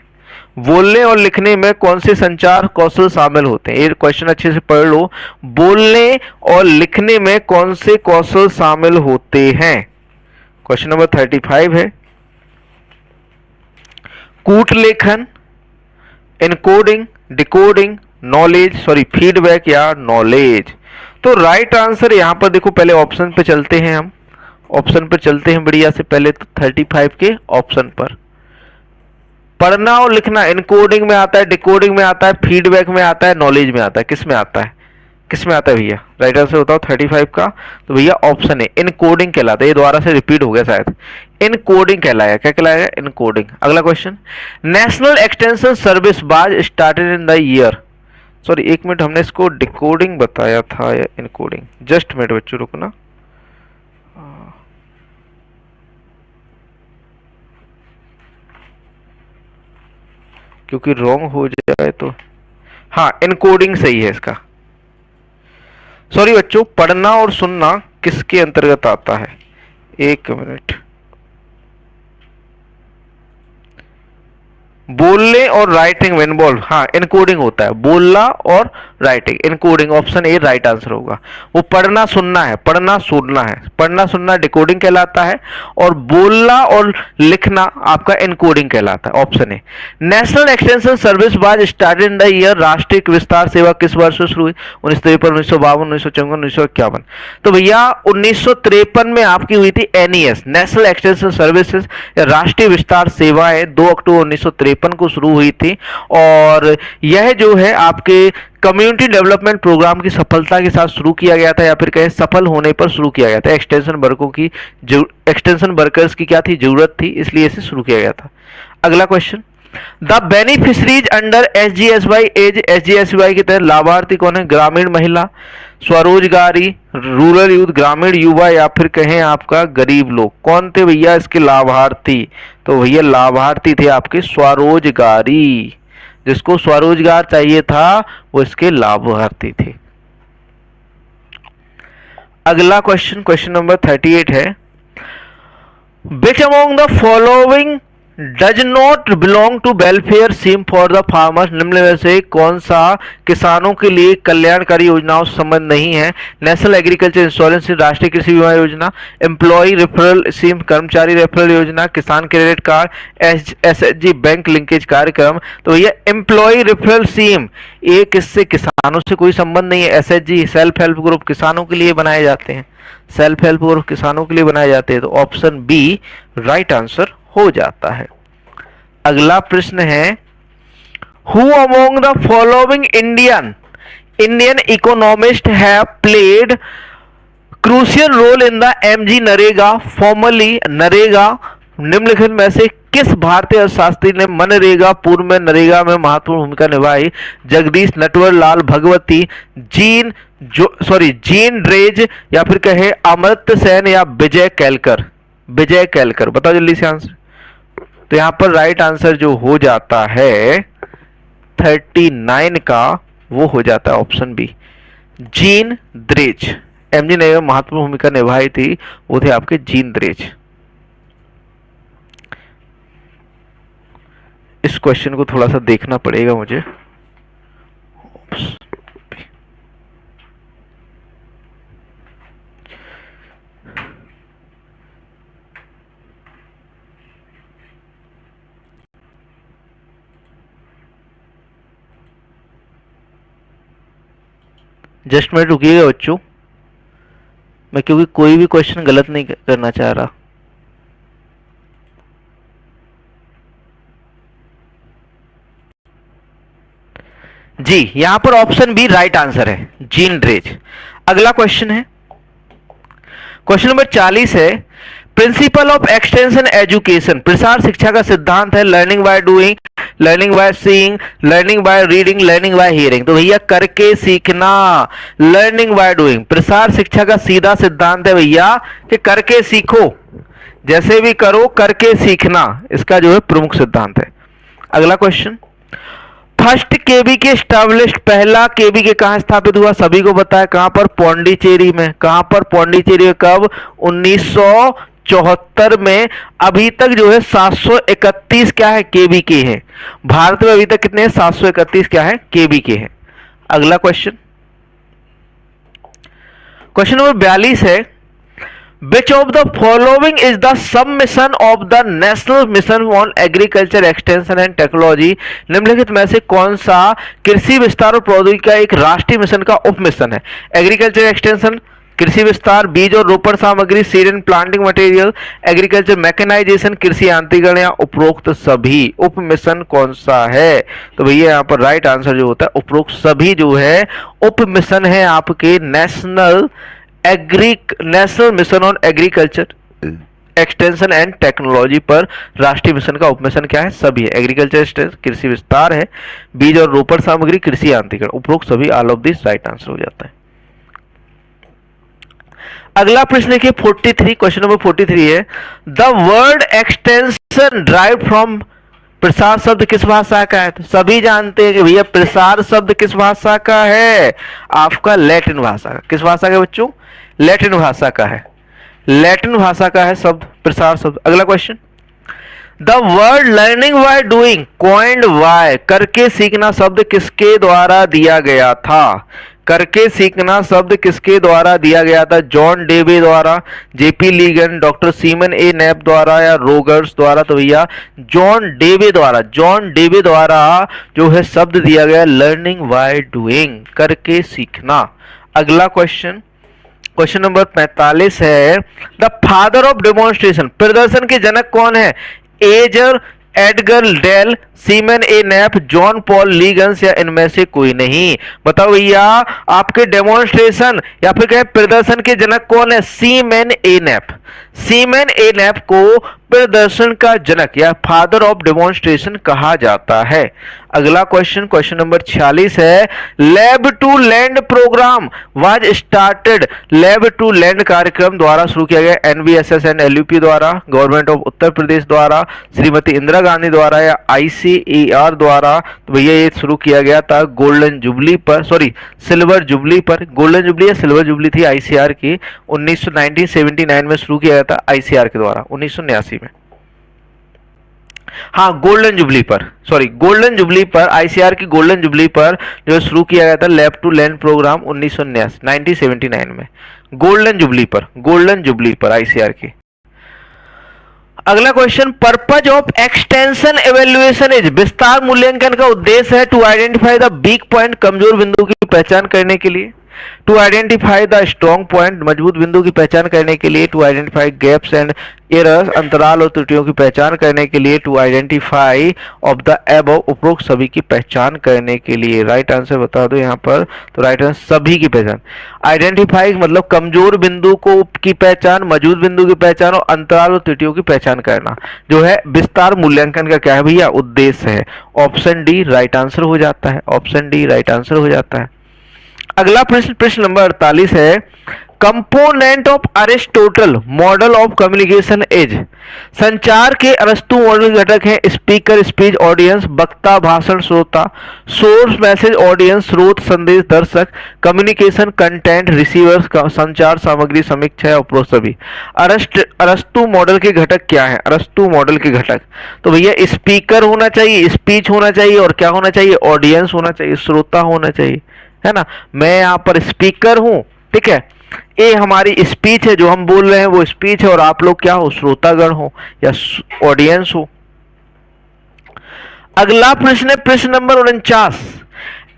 बोलने और लिखने में कौन से संचार कौशल शामिल होते हैं? ये क्वेश्चन अच्छे से पढ़ लो। बोलने और लिखने में कौन से कौशल शामिल होते हैं? क्वेश्चन नंबर 35 है, कूट लेखन, encoding, decoding, knowledge, sorry feedback या नॉलेज? तो राइट आंसर यहां पर देखो, पहले ऑप्शन पे चलते हैं, हम ऑप्शन पे चलते हैं बढ़िया से। पहले तो 35 के ऑप्शन पर पढ़ना और लिखना इनकोडिंग में आता है, डिकोडिंग में आता है, फीडबैक में आता है, नॉलेज में आता है। किस में आता है, किस में आता है भैया? राइट आंसर बताओ 35 का। तो भैया ऑप्शन है इनकोडिंग कहलाता है। ये दोबारा से रिपीट हो गया शायद, इनकोडिंग कहलाएगा। क्या कहलाएगा? इनकोडिंग। अगला question, national extension service was started in the year? Sorry एक मिनट, हमने इसको डिकोडिंग बताया था या इनकोडिंग? जस्ट मिनट बच्चों रुकना, क्योंकि रॉन्ग हो जाए तो। हाँ इनकोडिंग सही है इसका। सॉरी बच्चों, पढ़ना और सुनना किसके अंतर्गत आता है? एक मिनट, बोलने और राइटिंग में इन्वॉल्व, हाँ इनकोडिंग होता है। बोलना और writing, encoding, option A right answer होगा। वो पढ़ना सुनना है, पढ़ना सुनना है, पढ़ना सुनना डिकोडिंग कहलाता है, और बोलना और लिखना आपका इनकोडिंग कहलाता है, option A. National extension service was started in the year, राष्ट्रीय विस्तार सेवा किस वर्ष से शुरू हुई? 1953, 1952, 1954, 1951। तो भैया 1953 में आपकी हुई थी एनईएस, नेशनल एक्सटेंशन सर्विसेज, राष्ट्रीय विस्तार सेवाएं 2 अक्टूबर 1953 को शुरू हुई थी, और यह जो है आपके कम्युनिटी डेवलपमेंट प्रोग्राम की सफलता के साथ शुरू किया गया था, या फिर कहें सफल होने पर शुरू किया गया था। एक्सटेंशन वर्कर्स की क्या थी, जरूरत थी, इसलिए इसे शुरू किया गया था। अगला question, the beneficiaries under SGSY as, SGSY के तहत लाभार्थी कौन है? ग्रामीण महिला, स्वरोजगारी, रूरल यूथ, ग्रामीण युवा, या फिर कहें आपका गरीब लोग। कौन थे भैया इसके लाभार्थी? तो भैया लाभार्थी थे आपके स्वरोजगारी, जिसको स्वरोजगार चाहिए था वो इसके लाभार्थी थे। अगला क्वेश्चन, क्वेश्चन नंबर 38 है, which among the following does not belong to welfare scheme for the farmers? निम्न में से कौन सा किसानों के लिए कल्याणकारी योजनाओं से संबंध नहीं है? नेशनल एग्रीकल्चर इंश्योरेंस, राष्ट्रीय कृषि बीमा योजना, एम्प्लॉय रेफरल स्कीम, कर्मचारी रेफरल योजना, किसान credit card, SHG bank linkage कार्यक्रम। तो ये एम्प्लॉय रेफरल स्कीम, ये किससे? किसानों से कोई संबंध नहीं है। एसएचजी सेल्फ हेल्प ग्रुप किसानों के लिए बनाए जाते हैं, सेल्फ हेल्प ग्रुप किसानों के लिए बनाए जाते हैं, तो ऑप्शन बी राइट आंसर हो जाता है। अगला प्रश्न है, who among the following Indian economist have played crucial role in the MG NREGA, formerly NREGA? निम्नलिखित में से किस भारतीय अर्थशास्त्री ने मनरेगा पूर्व में नरेगा में महत्वपूर्ण भूमिका निभाई? जगदीश, नटवर लाल भगवती, जीन ड्रेज, या फिर कहे अमर्त्य सेन, या विजय केलकर? विजय केलकर, बताओ जल्दी से आंसर। तो यहां पर राइट आंसर जो हो जाता है 39 का, वो हो जाता है option B, Jean Dreze. MG ने महत्वपूर्ण भूमिका निभाई थी, वो थे आपके जीन ड्रेज। इस क्वेश्चन को थोड़ा सा देखना पड़ेगा मुझे। जस्ट मिनट रुकिएगा बच्चों, मैं क्योंकि कोई भी क्वेश्चन गलत नहीं करना चाह रहा। जी, यहां पर ऑप्शन बी राइट आंसर है, जीन ड्रेज। अगला क्वेश्चन है, क्वेश्चन नंबर 40 है, प्रिंसिपल ऑफ एक्सटेंशन एजुकेशन, प्रसार शिक्षा का सिद्धांत है learning by doing, learning by seeing, learning by reading, learning by hearing. तो भैया करके सीखना, लर्निंग बाय डूइंग। प्रसार शिक्षा का सीधा सिद्धांत है भैया कि करके सीखो, जैसे भी करो करके सीखना, इसका जो है प्रमुख सिद्धांत है। अगला क्वेश्चन, फर्स्ट केबी के स्टैब्लिश्ड, पहला केबी के कहां स्थापित हुआ? सभी को पता है, कहां पर? पौंडीचेरी में। कहां पर? पौंडीचेरी में। कब? 1974 में। अभी तक जो है 731 क्या है? केबी के हैं। भारत में अभी तक कितने हैं? 731 क्या है? केबी के हैं। अगला क्वेश्चन, क्वेश्चन नंबर 42 है, Which of the following is the submission of the National Mission on Agriculture Extension and Technology? निम्नलिखित में से कौन सा कृषि विस्तार और प्रौद्योगिकी का एक राष्ट्रीय मिशन का उप मिशन है? एग्रीकल्चर एक्सटेंशन, कृषि विस्तार, बीज और रोपण सामग्री, seed and planting material, agriculture mechanization, कृषि यांत्रिकरण, या उपरोक्त सभी। उप मिशन कौन सा है? तो भैया यहाँ पर राइट आंसर जो होता है उपरोक्त सभी जो है उप मिशन है आपके national mission on agriculture extension and technology पर। राष्ट्रीय मिशन का उपमिशन क्या है? सभी है। एग्रीकल्चर एक्सटेंशन कृषि विस्तार है, बीज और रोपण सामग्री, कृषि यांत्रिकरण, उपरोक्त सभी, all of this right answer हो जाता है। अगला प्रश्न देखिए 43, क्वेश्चन नंबर 43 है, the word extension drive from, प्रसार शब्द किस भाषा का है? तो सभी जानते हैं कि भैया प्रसार शब्द किस भाषा का है? आपका लैटिन भाषा का। किस भाषा का बच्चों? लैटिन भाषा का है। लैटिन भाषा का है शब्द प्रसार शब्द। अगला question, the word learning by doing coined bye, करके सीखना शब्द किसके द्वारा दिया गया था? करके सीखना शब्द किसके द्वारा दिया गया था? जॉन डेवे द्वारा, JP ligand, doctor Seaman A nap द्वारा या रोगर्स द्वारा? तो भैया जॉन डेवे द्वारा, जॉन डेवे द्वारा जो है शब्द दिया गया लर्निंग बाय डूइंग, करके सीखना। अगला क्वेश्चन, क्वेश्चन नंबर 45 है, द फादर ऑफ डेमोन्स्ट्रेशन, प्रदर्शन के जनक कौन है? Ager, Edgar del, semen A nap, John Paul लीगन्स या इनमें से कोई नहीं? बताओ भैया आपके डेमोन्स्ट्रेशन या फिर कहें प्रदर्शन के जनक कौन है? Semen A nap. Semen A nap को प्रदर्शन का जनक या फादर ऑफ डेमोन्स्ट्रेशन कहा जाता है। अगला क्वेश्चन, क्वेश्चन नंबर 46 है, lab to land program was started, lab to land कार्यक्रम द्वारा शुरू किया गया एनवीएसएस एंड एलयूपी द्वारा, गवर्नमेंट ऑफ उत्तर प्रदेश द्वारा, श्रीमती इंदिरा गांधी द्वारा या आईसीएआर द्वारा? तो भैया ये शुरू किया गया था गोल्डन जुबली पर, सॉरी सिल्वर जुबली पर, गोल्डन जुबली या सिल्वर जुबली थी आईसीआर की, 1979 में शुरू किया गया था आईसीआर के द्वारा, 1989 में। हाँ गोल्डन जुबली पर, सॉरी गोल्डन जुबली पर, आईसीआर की गोल्डन जुबली पर जो शुरू किया गया था लैब टू लैंड प्रोग्राम 1979 में, गोल्डन जुबली पर, गोल्डन जुबली पर आईसीआर की। अगला question, purpose of extension evaluation is, विस्तार मूल्यांकन का उद्देश्य है to identify the weak point, कमजोर बिंदु की पहचान करने के लिए, to identify the strong point, मजबूत बिंदु की पहचान करने के लिए, to identify gaps and errors, अंतराल और त्रुटियों की पहचान करने के लिए, to identify of the above, उपरोक्त सभी की पहचान करने के लिए। राइट आंसर बता दो यहाँ पर, तो राइट आंसर सभी की पहचान। आइडेंटिफाई मतलब कमजोर बिंदु को की पहचान, मजबूत बिंदु की पहचान और अंतराल और त्रुटियों की पहचान करना जो है विस्तार मूल्यांकन का क्या है भैया? उद्देश्य है। ऑप्शन डी राइट आंसर हो जाता है, ऑप्शन डी राइट आंसर हो जाता है। अगला प्रश्न, प्रश्न नंबर 48 है, component of Aristotle model of communication is, संचार के अरस्तु मॉडल घटक हैं स्पीकर, स्पीच, ऑडियंस, वक्ता, भाषण, श्रोता, सोर्स, मैसेज, ऑडियंस, स्रोत, संदेश, दर्शक, कम्युनिकेशन, कंटेंट, रिसीवर्स, संचार सामग्री, समीक्षा, उपरोक्त सभी। अरस्तु मॉडल के घटक क्या है? अरस्तु मॉडल के घटक, तो भैया स्पीकर होना चाहिए, स्पीच होना चाहिए और क्या होना चाहिए? ऑडियंस होना चाहिए, श्रोता होना चाहिए, है ना। मैं यहाँ पर स्पीकर हूं, ठीक है, ये हमारी स्पीच है, जो हम बोल रहे हैं वो स्पीच है और आप लोग क्या हो? श्रोतागण हो या ऑडियंस हो। अगला प्रश्न है प्रश्न number 49,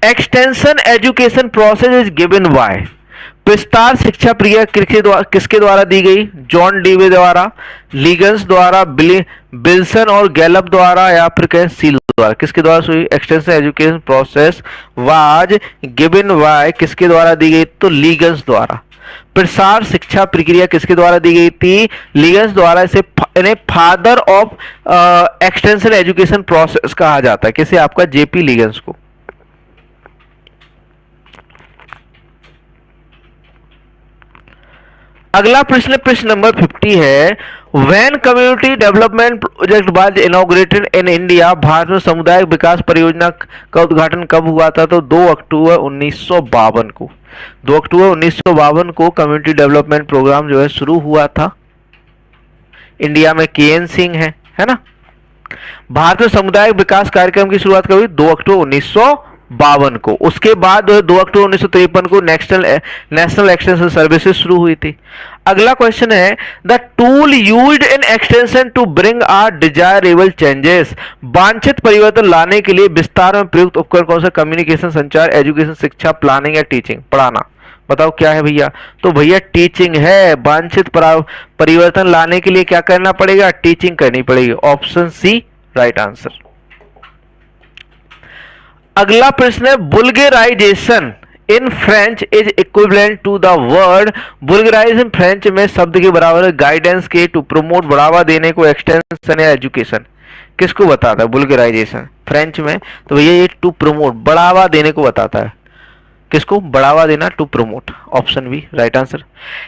extension education process is given by, विस्तार शिक्षा प्रक्रिया किसके द्वारा दी गई? जॉन डीवे द्वारा, लीगन्स द्वारा, बिल्सन और गैलप द्वारा या फिर कहें सील द्वारा? किसके द्वारा हुई? Extension education process was given by, किसके द्वारा दी गई? तो लीगन्स द्वारा। प्रसार शिक्षा प्रक्रिया किसके द्वारा दी गई थी? लीगन्स द्वारा। इसे father of extension education process कहा जाता है, किसे? आपका जेपी लीगन्स को। अगला प्रश्न, प्रश्न नंबर 50 है, when community development project was inaugurated in India, Bharat में सामुदायिक विकास परियोजना का उद्घाटन कब हुआ था? तो 2 अक्टूबर 1952 को, 2 अक्टूबर 1952 को कम्युनिटी डेवलपमेंट प्रोग्राम जो है शुरू हुआ था। इंडिया में केएन सिंह है ना। भारत में सामुदायिक विकास कार्यक्रम की शुरुआत कब हुई? 2 अक्टूबर 1952 को। उसके बाद 2 अक्टूबर 1953 को नेशनल एक्सटेंशन सर्विसेज शुरू हुई थी। अगला क्वेश्चन है, the tool used in extension to bring are desirable changes, वांछित परिवर्तन लाने के लिए विस्तार में प्रयुक्त उपकरण कौन सा? कम्युनिकेशन, संचार, एजुकेशन, शिक्षा, प्लानिंग या टीचिंग, पढ़ाना। बताओ क्या है भैया? तो भैया टीचिंग है। वांछित परिवर्तन लाने के लिए क्या करना पड़ेगा? टीचिंग करनी पड़ेगी। Option C right answer. अगला प्रश्न है, vulgarisation in French is equivalent to the word, vulgarisation French में शब्द के बराबर है गाइडेंस के, टू प्रमोट बढ़ावा देने को, एक्सटेंशन या एजुकेशन। किसको बताता है बुल्गराइजेशन फ्रेंच में? तो भैया ये टू प्रमोट, बढ़ावा देने को बताता है। किसको बढ़ावा देना? To promote. Option B right answer.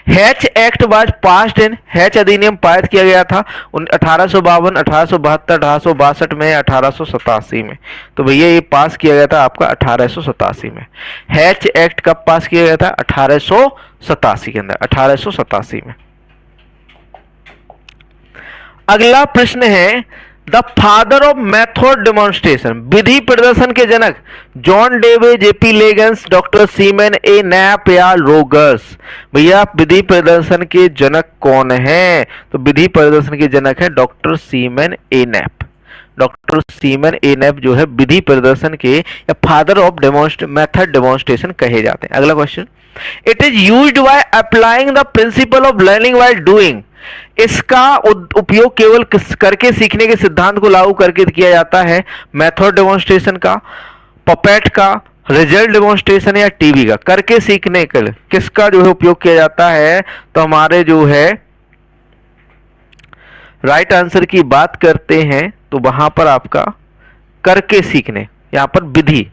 Hatch act was passed in, Hatch अधिनियम पारित किया गया था 1852, 1872, 1862 में, 1887 में। तो भैया ये पास किया गया था आपका 1887 में। हैच एक्ट कब पास किया गया था? 1887 के अंदर, 1887 में। अगला प्रश्न है, the father of method demonstration, विधि प्रदर्शन के जनक John Dewey, J P Leagans, doctor Seaman A Knapp या रोगर्स। भैया विधि प्रदर्शन के जनक कौन है? तो विधि प्रदर्शन के जनक है doctor Seaman A nap. Doctor Seaman A nap जो है विधि प्रदर्शन के या फादर ऑफ मेथड डेमोन्स्ट्रेशन कहे जाते हैं। अगला question, it is used by applying the principle of learning by doing. इसका उपयोग केवल करके सीखने के सिद्धांत को लागू करके किया जाता है। मेथड डेमोन्स्ट्रेशन का, पपेट का, रिजल्ट डेमोन्स्ट्रेशन या टीवी का। करके सीखने के लिए किसका जो है उपयोग किया जाता है? तो हमारे जो है राइट आंसर की बात करते हैं तो वहां पर आपका करके सीखने, यहां पर विधि,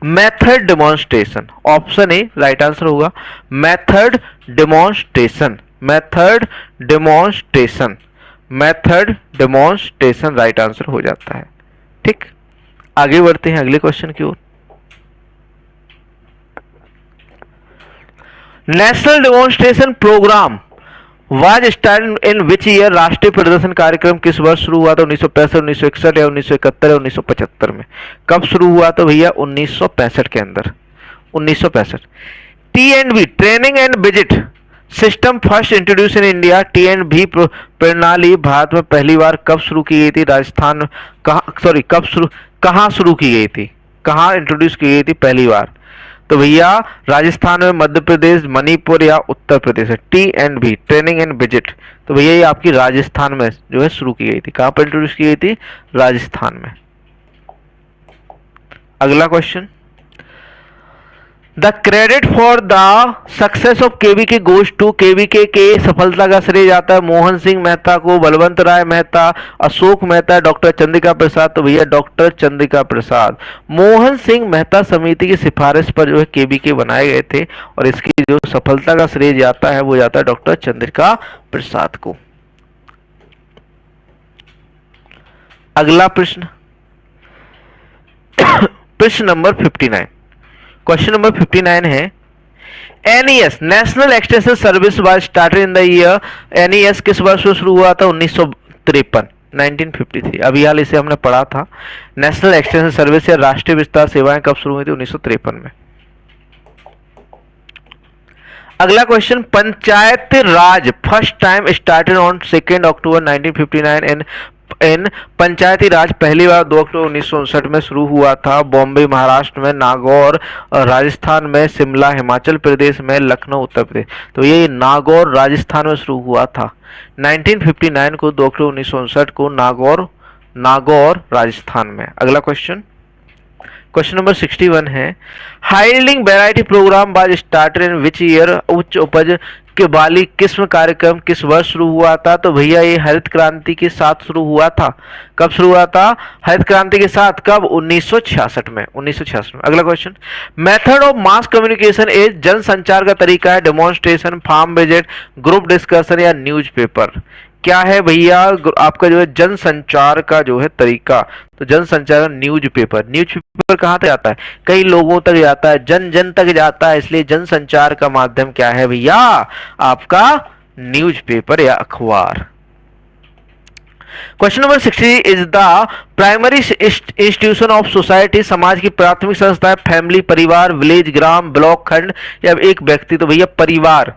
method demonstration, option A right answer होगा। Method demonstration, method demonstration, method demonstration right answer हो जाता है। ठीक, आगे बढ़ते हैं अगले क्वेश्चन की ओर। National demonstration program was started in which year. राष्ट्रीय प्रदर्शन कार्यक्रम किस वर्ष शुरू हुआ था? 1965, 1961 या 1971 या 1975 में। कब शुरू हुआ? तो भैया 1965 के अंदर, 1965। T and B, training and visit system first introduce in India. T and B प्रणाली भारत में पहली बार कब शुरू की गई थी? राजस्थान, कहाँ शुरू की गई थी? कहाँ इंट्रोड्यूस की गई थी पहली बार? तो भैया राजस्थान में, मध्य प्रदेश, मणिपुर या उत्तर प्रदेश है। टी&बी, ट्रेनिंग एंड विजिट, तो भैया ये आपकी राजस्थान में जो है शुरू की गई थी। कहां पर इंट्रोड्यूस की गई थी? राजस्थान में। अगला question, the credit for the success of KVK goes to. KVK के सफलता का श्रेय जाता है मोहन सिंह मेहता को, बलवंत राय मेहता, अशोक मेहता, डॉक्टर चंद्रिका प्रसाद। तो भैया डॉक्टर चंद्रिका प्रसाद। मोहन सिंह मेहता समिति की सिफारिश पर जो है केवीके बनाए गए थे और इसकी जो सफलता का श्रेय जाता है वो जाता है डॉक्टर चंद्रिका प्रसाद को। अगला प्रश्न, प्रश्न नंबर 59, क्वेश्चन नंबर 59 है, NES national extension service was started in the year. NES किस वर्ष में शुरू हुआ था? 1953, 1953। अभी हाल इसे हमने पढ़ा था। नेशनल एक्सटेंशन सर्विस या राष्ट्रीय विस्तार सेवाएं कब शुरू हुई थी? 1953 में। अगला question, panchayat Raj first time started on 2 अक्टूबर 1959 इन पंचायती राज पहली बार 2 अक्टूबर 1959 में शुरू हुआ था। बॉम्बे महाराष्ट्र में, नागौर राजस्थान में, शिमला हिमाचल प्रदेश में, लखनऊ उत्तर प्रदेश। तो ये नागौर राजस्थान में शुरू हुआ था 1959 को, 2 अक्टूबर 1959 को, नागौर राजस्थान में। अगला क्वेश्चन, क्वेश्चन नंबर 61 है, high yielding variety program was started in which year. उच्च उपज के वाली किस्म कार्यक्रम किस वर्ष शुरू हुआ था? तो भैया ये हरित क्रांति के साथ शुरू हुआ था। कब शुरू हुआ था? हरित क्रांति के साथ। कब? 1966 में, 1966 में। अगला question, method of mass communication is जन संचार का तरीका है demonstration, farm visit, group discussion या न्यूज़पेपर। क्या है भैया आपका जो है जन संचार का जो है तरीका? तो जन संचार न्यूज़पेपर। न्यूज़पेपर कहाँ तक जाता है? कई लोगों तक जाता है, जन जन तक जाता है, इसलिए जन संचार का माध्यम क्या है भैया? आपका न्यूज़पेपर या अखबार। Question number 60 is the primary institution of society. समाज की प्राथमिक संस्था है फैमिली, परिवार, विलेज, ग्राम, ब्लॉक, खंड या एक व्यक्ति। तो भैया परिवार।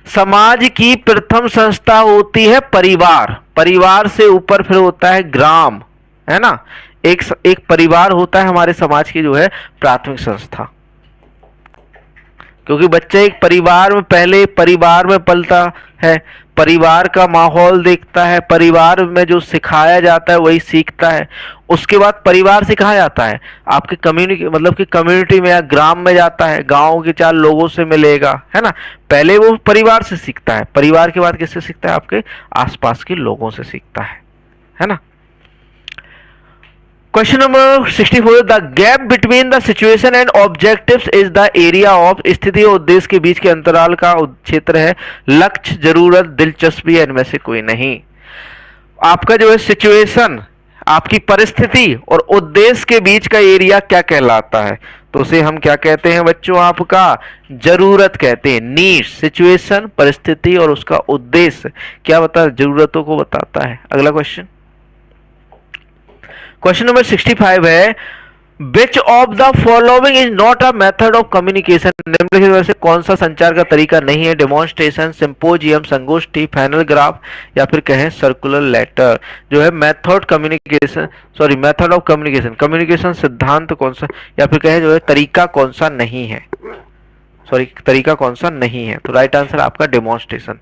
समाज की प्रथम संस्था होती है परिवार। परिवार से ऊपर फिर होता है ग्राम, है ना। एक परिवार होता है हमारे समाज की जो है प्राथमिक संस्था, क्योंकि बच्चा एक परिवार में, पहले परिवार में पलता है, परिवार का माहौल देखता है, परिवार में जो सिखाया जाता है वही सीखता है। उसके बाद परिवार से कहाँ जाता है? आपके कम्युनिटी, मतलब कि कम्युनिटी में या ग्राम में जाता है, गांव के 4 लोगों से मिलेगा, है ना। पहले वो परिवार से सीखता है, परिवार के बाद किससे सीखता है? आपके आसपास के लोगों से सीखता है ना। Question number 64, the gap between the situation and objectives is the area of. स्थिति और उद्देश्य के बीच के अंतराल का क्षेत्र है लक्ष्य, जरूरत, दिलचस्पी या इनमें से कोई नहीं। आपका जो है सिचुएशन, आपकी परिस्थिति और उद्देश्य के बीच का एरिया क्या कहलाता है? तो उसे हम क्या कहते हैं बच्चों? आपका जरूरत कहते हैं। नीड, सिचुएशन, परिस्थिति और उसका उद्देश्य क्या बताता है? जरूरतों को बताता है। अगला क्वेश्चन, क्वेश्चन नंबर 65 है, which of the following is not a method of communication, निम्नलिखित में से कौन सा संचार का तरीका नहीं है? डेमोन्स्ट्रेशन, सिंपोजियम, संगोष्ठी, पैनल ग्राफ, या फिर कहें सर्कुलर लेटर। जो है method communication, sorry method of communication, communication सिद्धांत कौन सा, या फिर कहें जो है तरीका कौन सा नहीं है, सॉरी तरीका कौन सा नहीं है? तो राइट आंसर आपका डेमोन्स्ट्रेशन,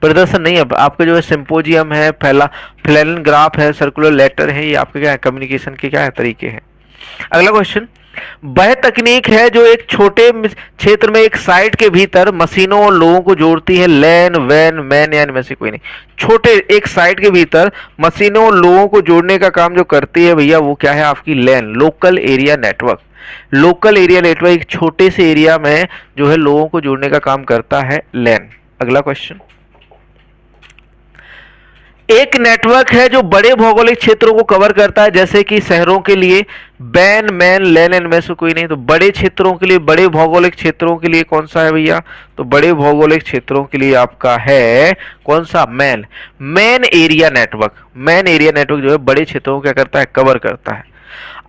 प्रदर्शन नहीं है आपका। जो है सिंपोजियम है, पहला फ्लैनल ग्राफ है, सर्कुलर लेटर है, ये आपके क्या है कम्युनिकेशन के क्या है तरीके हैं। अगला क्वेश्चन, वह तकनीक है जो एक छोटे क्षेत्र में एक साइट के भीतर मशीनों और लोगों को जोड़ती है। लैन, वैन, मैन या इनमें से कोई नहीं। छोटे एक साइट के भीतर मशीनों और लोगों को जोड़ने का काम जो करती है भैया, वो क्या है आपकी LAN, local area network. Local area network एक छोटे से एरिया में जो है लोगों को जोड़ने का काम करता है लैन। अगला क्वेश्चन, एक नेटवर्क है जो बड़े भौगोलिक क्षेत्रों को कवर करता है, जैसे कि शहरों के लिए बैन, मैन, लैन, इनमें से कोई नहीं। तो बड़े क्षेत्रों के लिए, बड़े भौगोलिक क्षेत्रों के लिए कौन सा है भैया? तो बड़े भौगोलिक क्षेत्रों के लिए आपका है कौन सा? Man, man area network. Man area network जो है बड़े क्षेत्रों को क्या करता है? कवर करता है।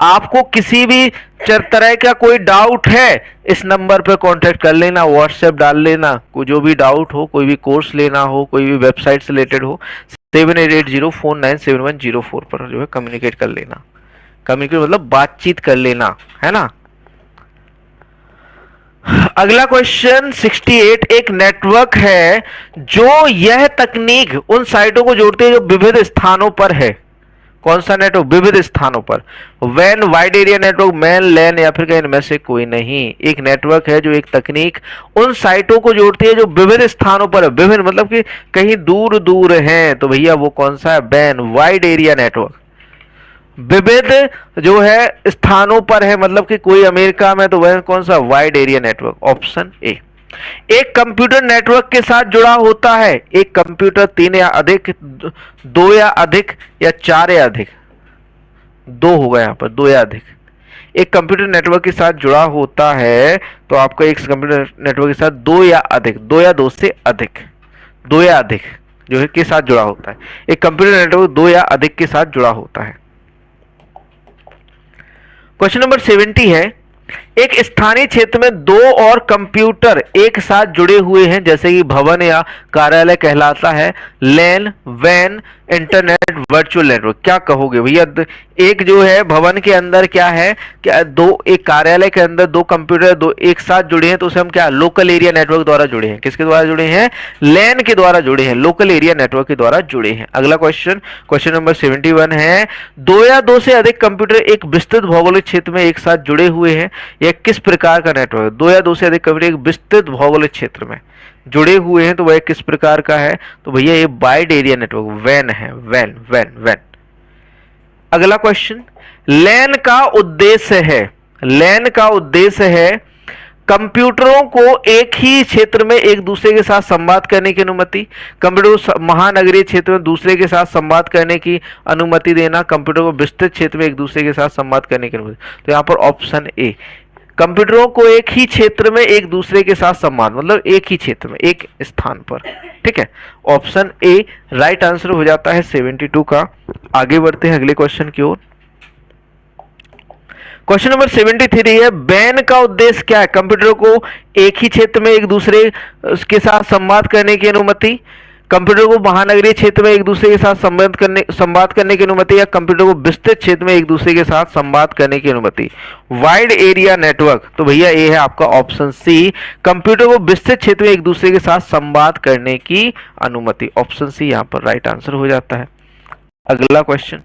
आपको किसी भी तरह का कोई डाउट है, इस नंबर पर कांटेक्ट कर लेना, व्हाट्सएप डाल लेना, कोई जो भी डाउट हो, कोई भी कोर्स लेना हो, कोई भी वेबसाइट से रिलेटेड हो, 7880497104 पर जो है कम्युनिकेट कर लेना। कम्युनिकेट मतलब बातचीत कर लेना, है ना। अगला क्वेश्चन 68, एक नेटवर्क है जो यह तकनीक उन साइटों को जोड़ती है जो विविध स्थानों पर है। कौन सा नेटवर्क? विविध स्थानों पर। वैन, wide area network, MAN, LAN, या फिर कहीं इनमें से कोई नहीं। एक नेटवर्क है जो एक तकनीक उन साइटों को जोड़ती है जो विविध स्थानों पर है। विभिन्न मतलब कि कहीं दूर दूर हैं, तो भैया वो कौन सा है? वैन, वाइड एरिया नेटवर्क। विविध जो है स्थानों पर है, मतलब कि कोई अमेरिका में, तो वह कौन सा? Wide area network, option A. एक कंप्यूटर नेटवर्क के साथ जुड़ा होता है। एक कंप्यूटर 3 या अधिक, 2 या अधिक, या 4 या अधिक, 2 होगा यहां पर, 2 या अधिक। एक कंप्यूटर नेटवर्क के साथ जुड़ा होता है, तो आपका एक कंप्यूटर नेटवर्क के साथ 2 या अधिक, 2 या 2 से अधिक, 2 या अधिक जो है के साथ जुड़ा होता है। एक कंप्यूटर नेटवर्क 2 या अधिक के साथ जुड़ा होता है। क्वेश्चन नंबर 70 है, एक स्थानीय क्षेत्र में 2 और कंप्यूटर एक साथ जुड़े हुए हैं, जैसे कि भवन या कार्यालय कहलाता है। लैन, वैन, इंटरनेट, वर्चुअल नेटवर्क। क्या कहोगे भैया? एक जो है भवन के अंदर क्या है, क्या एक कार्यालय के अंदर 2 कंप्यूटर 2 एक साथ जुड़े हैं, तो उसे हम क्या लोकल एरिया नेटवर्क द्वारा जुड़े हैं। किसके द्वारा जुड़े हैं? लैन के द्वारा जुड़े हैं, लोकल एरिया नेटवर्क के द्वारा जुड़े हैं। अगला क्वेश्चन, क्वेश्चन नंबर 71 है, 2 या 2 से अधिक कंप्यूटर एक विस्तृत भौगोलिक क्षेत्र में एक साथ जुड़े हुए हैं। यह किस प्रकार का नेटवर्क है? 2 या 2 से अधिक कंप्यूटर एक विस्तृत भौगोलिक क्षेत्र में जुड़े हुए हैं, तो वह किस प्रकार का है? तो भैया ये वाइड एरिया नेटवर्क, वैन है, वैन वैन वैन। अगला क्वेश्चन, लैन का उद्देश्य है, लैन का उद्देश्य है कंप्यूटरों को एक ही क्षेत्र में एक दूसरे के साथ संवाद करने की अनुमति, कंप्यूटर को महानगरीय क्षेत्र में दूसरे के साथ संवाद करने की अनुमति देना, कंप्यूटर को विस्तृत क्षेत्र में एक दूसरे के साथ संवाद करने की अनुमति। तो यहाँ पर ऑप्शन ए, कंप्यूटरों को एक ही क्षेत्र में एक दूसरे के साथ संवाद, मतलब एक ही क्षेत्र में, एक स्थान पर। ठीक है, ऑप्शन ए राइट आंसर हो जाता है 72 का। आगे बढ़ते हैं अगले क्वेश्चन की ओर। क्वेश्चन नंबर 73 है, बैन का उद्देश्य क्या है? कंप्यूटर को एक ही क्षेत्र में एक दूसरे के साथ संवाद करने की अनुमति, कंप्यूटर को महानगरीय क्षेत्र में एक दूसरे के साथ संवाद करने की अनुमति, या कंप्यूटर को विस्तृत क्षेत्र में एक दूसरे के साथ संवाद करने की अनुमति। वाइड एरिया नेटवर्क, तो भैया ये है आपका ऑप्शन सी, कंप्यूटर को विस्तृत क्षेत्र में एक दूसरे के साथ संवाद करने की अनुमति। ऑप्शन सी यहाँ पर राइट आंसर हो जाता है। अगला क्वेश्चन,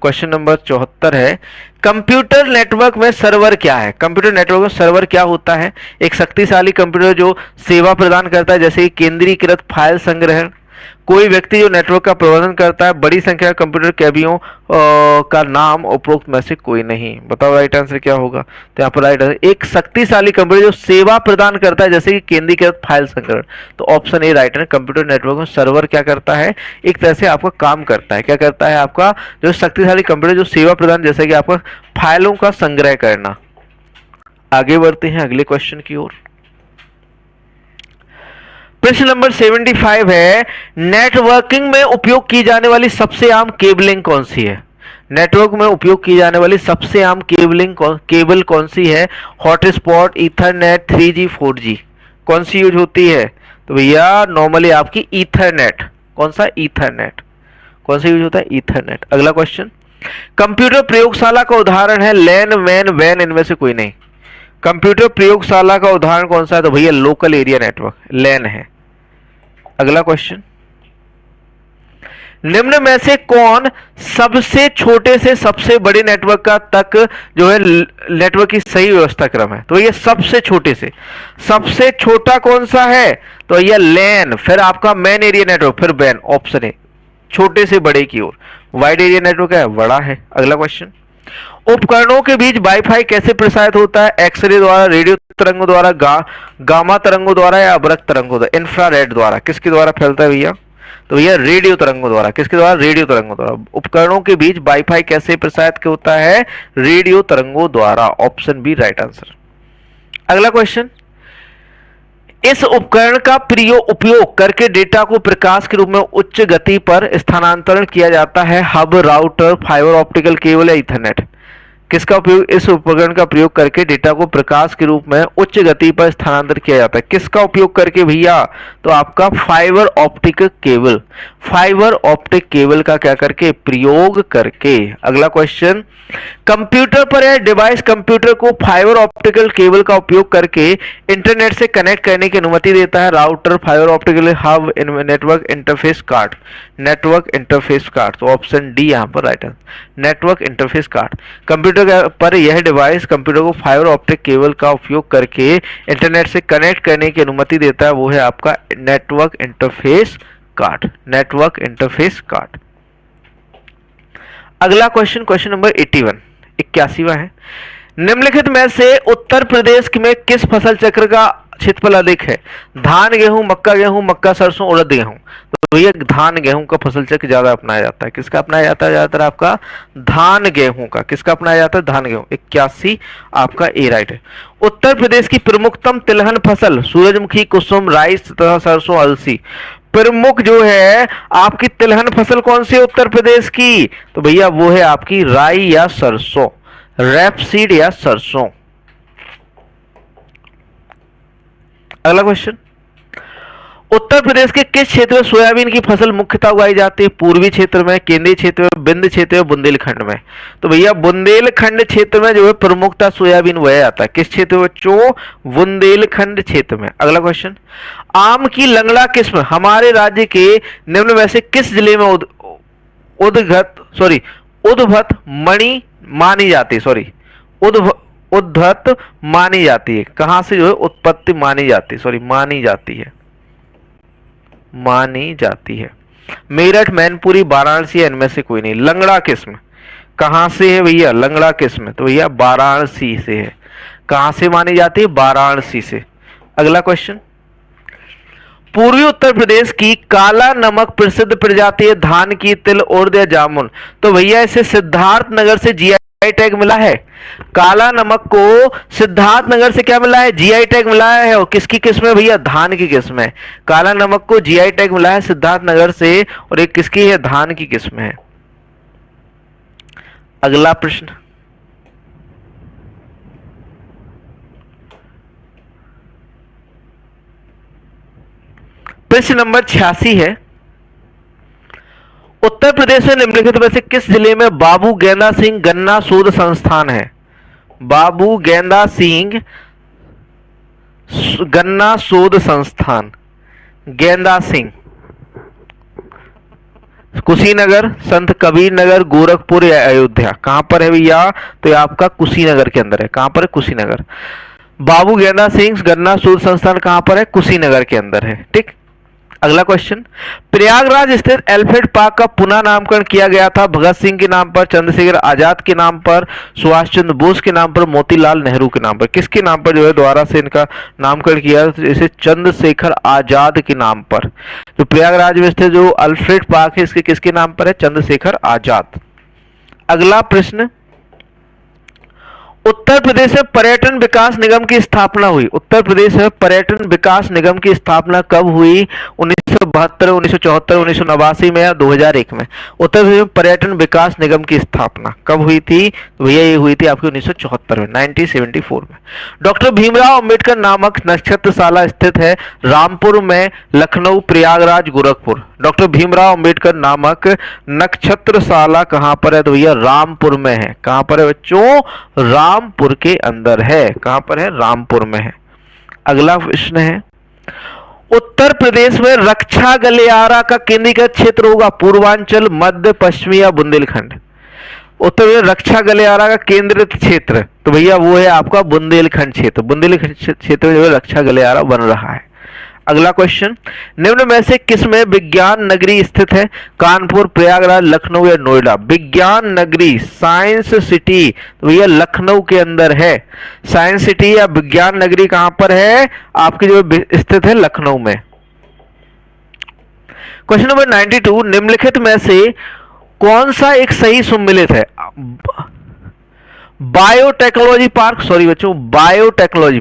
क्वेश्चन नंबर 74 है, कंप्यूटर नेटवर्क में सर्वर क्या है? कंप्यूटर नेटवर्क में सर्वर क्या होता है? एक शक्तिशाली कंप्यूटर जो सेवा प्रदान करता है, जैसे कि केंद्रीकृत फाइल संग्रहण। कोई व्यक्ति जो नेटवर्क का प्रबंधन करता है। बड़ी संख्या कंप्यूटर कैबियों का नाम उपरोक्त में से कोई नहीं। बताओ राइट आंसर क्या होगा? तो यहाँ पर राइट आंसर, एक शक्तिशाली कंप्यूटर जो सेवा प्रदान करता है, जैसे कि केंद्रीकृत फाइल संग्रहण। तो ऑप्शन ए राइट है। कंप्यूटर नेटवर्क में सर्वर क्या करता है? एक तरह से आपका काम करता है। क्या करता है? आपका जो शक्तिशाली कंप्यूटर जो सेवा प्रदान, जैसे कि आपका फाइलों का संग्रह करना। आगे बढ़ते हैं अगले क्वेश्चन की ओर। प्रश्न नंबर 75 है, नेटवर्किंग में उपयोग की जाने वाली सबसे आम केबलिंग कौन सी है? नेटवर्क में उपयोग की जाने वाली सबसे आम केबल कौन सी है? हॉटस्पॉट, ईथरनेट, 3G, 4G, कौन सी यूज होती है? तो भैया नॉर्मली आपकी ईथरनेट। कौन सा? ईथरनेट। कौन सा यूज होता है? ईथरनेट। अगला क्वेश्चन, कंप्यूटर प्रयोगशाला का उदाहरण है लैन, वैन, वैन, इनमें से कोई नहीं। कंप्यूटर प्रयोगशाला का उदाहरण कौन सा है? तो भैया लोकल एरिया नेटवर्क, लैन है। अगला क्वेश्चन, निम्न में से कौन सबसे छोटे से सबसे बड़े नेटवर्क का तक जो है नेटवर्क की सही व्यवस्था क्रम है? तो ये सबसे छोटे से सबसे छोटा कौन सा है? तो ये लैन, फिर आपका मैन एरिया नेटवर्क, फिर वैन। ऑप्शन है छोटे से बड़े की ओर। वाइड एरिया नेटवर्क है, बड़ा है। अगला क्वेश्चन, उपकरणों के बीच वाईफाई कैसे प्रसारित होता है? एक्सरे द्वारा, रेडियो तरंगों द्वारा, गामा तरंगों द्वारा या अवरक्त तरंगों द्वारा, इंफ्रारेड द्वारा? किसके द्वारा फैलता है भैया? तो भैया रेडियो तरंगों द्वारा। किसके द्वारा? रेडियो तरंगों द्वारा। उपकरणों के बीच वाईफाई कैसे प्रसारित होता है? रेडियो तरंगों द्वारा। Option B right answer. अगला क्वेश्चन, इस उपकरण का उपयोग करके डेटा को प्रकाश के रूप में उच्च गति पर स्थानांतरण किया जाता है? Hub, router, fibre optical cable या ईथरनेट? किसका उपयोग? इस उपकरण का प्रयोग करके डेटा को प्रकाश के रूप में उच्च गति पर स्थानांतरित किया जाता है। किसका उपयोग करके भैया? तो आपका fibre optic cable. Fibre optic cable का क्या करके? प्रयोग करके। अगला क्वेश्चन, कंप्यूटर पर यह डिवाइस कंप्यूटर को फाइबर ऑप्टिकल केबल का उपयोग करके इंटरनेट से कनेक्ट करने की अनुमति देता है? Router, fibre optical hub, network interface card. Network interface card. तो ऑप्शन डी यहां पर right answer, network interface card. Computer पर यह डिवाइस कंप्यूटर को फाइबर ऑप्टिक केबल का उपयोग करके इंटरनेट से कनेक्ट करने की अनुमति देता है, वो है आपका network interface card. Network interface card. अगला क्वेश्चन, क्वेश्चन नंबर 81, 81वां है, निम्नलिखित में से उत्तर प्रदेश में किस फसल चक्र का क्षेत्रफल अधिक है? धान, गेहूं, मक्का, सरसों, उड़द, गेहूं। तो भैया धान गेहूं का फसल चक्र ज्यादा अपनाया जाता है। किसका अपनाया जाता है ज्यादातर? आपका धान गेहूं का। किसका अपनाया जाता है? धान गेहूं। 81 आपका ए राइट है। उत्तर प्रदेश की प्रमुखतम तिलहन फसल? सूरजमुखी, कुसुम, राइस तथा सरसों, अलसी। प्रमुख जो है आपकी तिलहन फसल कौन सी है उत्तर प्रदेश की? तो भैया वो है आपकी राई या सरसों, रैपसीड या सरसों। अगला क्वेश्चन, उत्तर प्रदेश के किस क्षेत्र में सोयाबीन की फसल मुख्यतः उगाई जाती है? पूर्वी क्षेत्र में, केंद्रीय क्षेत्र में, विंध्य क्षेत्र में, बुंदेलखंड में? तो भैया बुंदेलखंड क्षेत्र में जो है प्रमुखता सोयाबीन उगाया जाता है। किस क्षेत्र में बच्चों? बुंदेलखंड क्षेत्र में। अगला क्वेश्चन, आम की लंगड़ा किस्म हमारे राज्य के निम्न में से किस जिले में उद्भत मणि मानी जाती है? सॉरी, उद्धत मानी जाती है। कहां से जो है उत्पत्ति मानी जाती है? सॉरी, मानी जाती है, मानी जाती है। मेरठ, मैनपुरी, वाराणसी, इनमें से कोई नहीं। लंगड़ा किस्म कहां से है भैया? लंगड़ा किस्म तो भैया वाराणसी से है। कहां से मानी जाती है? वाराणसी से। अगला क्वेश्चन, पूर्वी उत्तर प्रदेश की काला नमक प्रसिद्ध प्रजाति है धान की, तिल, उड़द या जामुन? तो भैया इसे सिद्धार्थनगर से जीआई टैग मिला है। काला नमक को सिद्धार्थनगर से क्या मिला है? जीआई टैग मिला है। और किसकी किस्म है भैया? धान की किस्म है। काला नमक को जीआई टैग मिला है सिद्धार्थनगर से, और एक किसकी है? धान की किस्म है। अगला प्रश्न, प्रश्न नंबर 86 है, उत्तर प्रदेश में निम्नलिखित में से किस जिले में बाबू गेंदा सिंह गन्ना शोध संस्थान है? बाबू गेंदा सिंह गन्ना शोध संस्थान, गेंदा सिंह। कुशीनगर, संत कबीर नगर, गोरखपुर या अयोध्या? कहां पर है भैया? तो ये आपका कुशीनगर के अंदर है। कहां पर है? कुशीनगर। बाबू गेंदा सिंह गन्ना शोध संस्थान कहां पर है? कुशीनगर के अंदर है। ठीक। अगला क्वेश्चन, प्रयागराज स्थित एलिफेंट पार्क का पुनः नामकरण किया गया था भगत सिंह के नाम पर, चंद्रशेखर आजाद के नाम पर, सुभाष चंद्र बोस के नाम पर, मोतीलाल नेहरू के नाम पर? किसके नाम पर जो है दोबारा से इनका नामकरण किया? जैसे चंद्रशेखर आजाद के नाम पर। जो प्रयागराज में स्थित जो एलिफेंट पार्क है इसके किसके नाम पर है? चंद्रशेखर आजाद। अगला प्रश्न, उत्तर प्रदेश में पर्यटन विकास निगम की स्थापना हुई। उत्तर प्रदेश में पर्यटन विकास निगम की स्थापना कब हुई? 1972, 1974, 1989 में या 2001 में? उत्तर प्रदेश में पर्यटन विकास निगम की स्थापना कब हुई थी? तो भैया ये हुई थी आपकी 1974 में, 1974 में। डॉक्टर भीमराव अंबेडकर नामक नक्षत्रशाला स्थित है रामपुर में, लखनऊ, प्रयागराज, गोरखपुर। डॉक्टर भीमराव अंबेडकर नामक नक्षत्रशाला कहां पर है? तो भैया रामपुर में है। कहां पर है बच्चों? रामपुर के अंदर है। कहां पर है? रामपुर में है। अगला प्रश्न है, उत्तर प्रदेश में रक्षा गलियारा का केंद्रीकृत क्षेत्र होगा पूर्वांचल, मध्य, पश्चिमी या बुंदेलखंड? उत्तर प्रदेश रक्षा गलियारा का केंद्रित क्षेत्र, तो भैया वो है आपका बुंदेलखंड क्षेत्र। बुंदेलखंड क्षेत्र में जो है रक्षा गलियारा बन रहा है। अगला क्वेश्चन, निम्न में से किसमें विज्ञान नगरी स्थित है? कानपुर, प्रयागराज, लखनऊ या नोएडा? विज्ञान नगरी, साइंस सिटी, तो भैया लखनऊ के अंदर है। साइंस सिटी या विज्ञान नगरी कहां पर है? आपकी जो स्थित है लखनऊ में। क्वेश्चन नंबर 92, निम्नलिखित में से कौन सा एक सही सम्मिलित है? बायोटेक्नोलॉजी पार्क, सॉरी बच्चों, biotechnology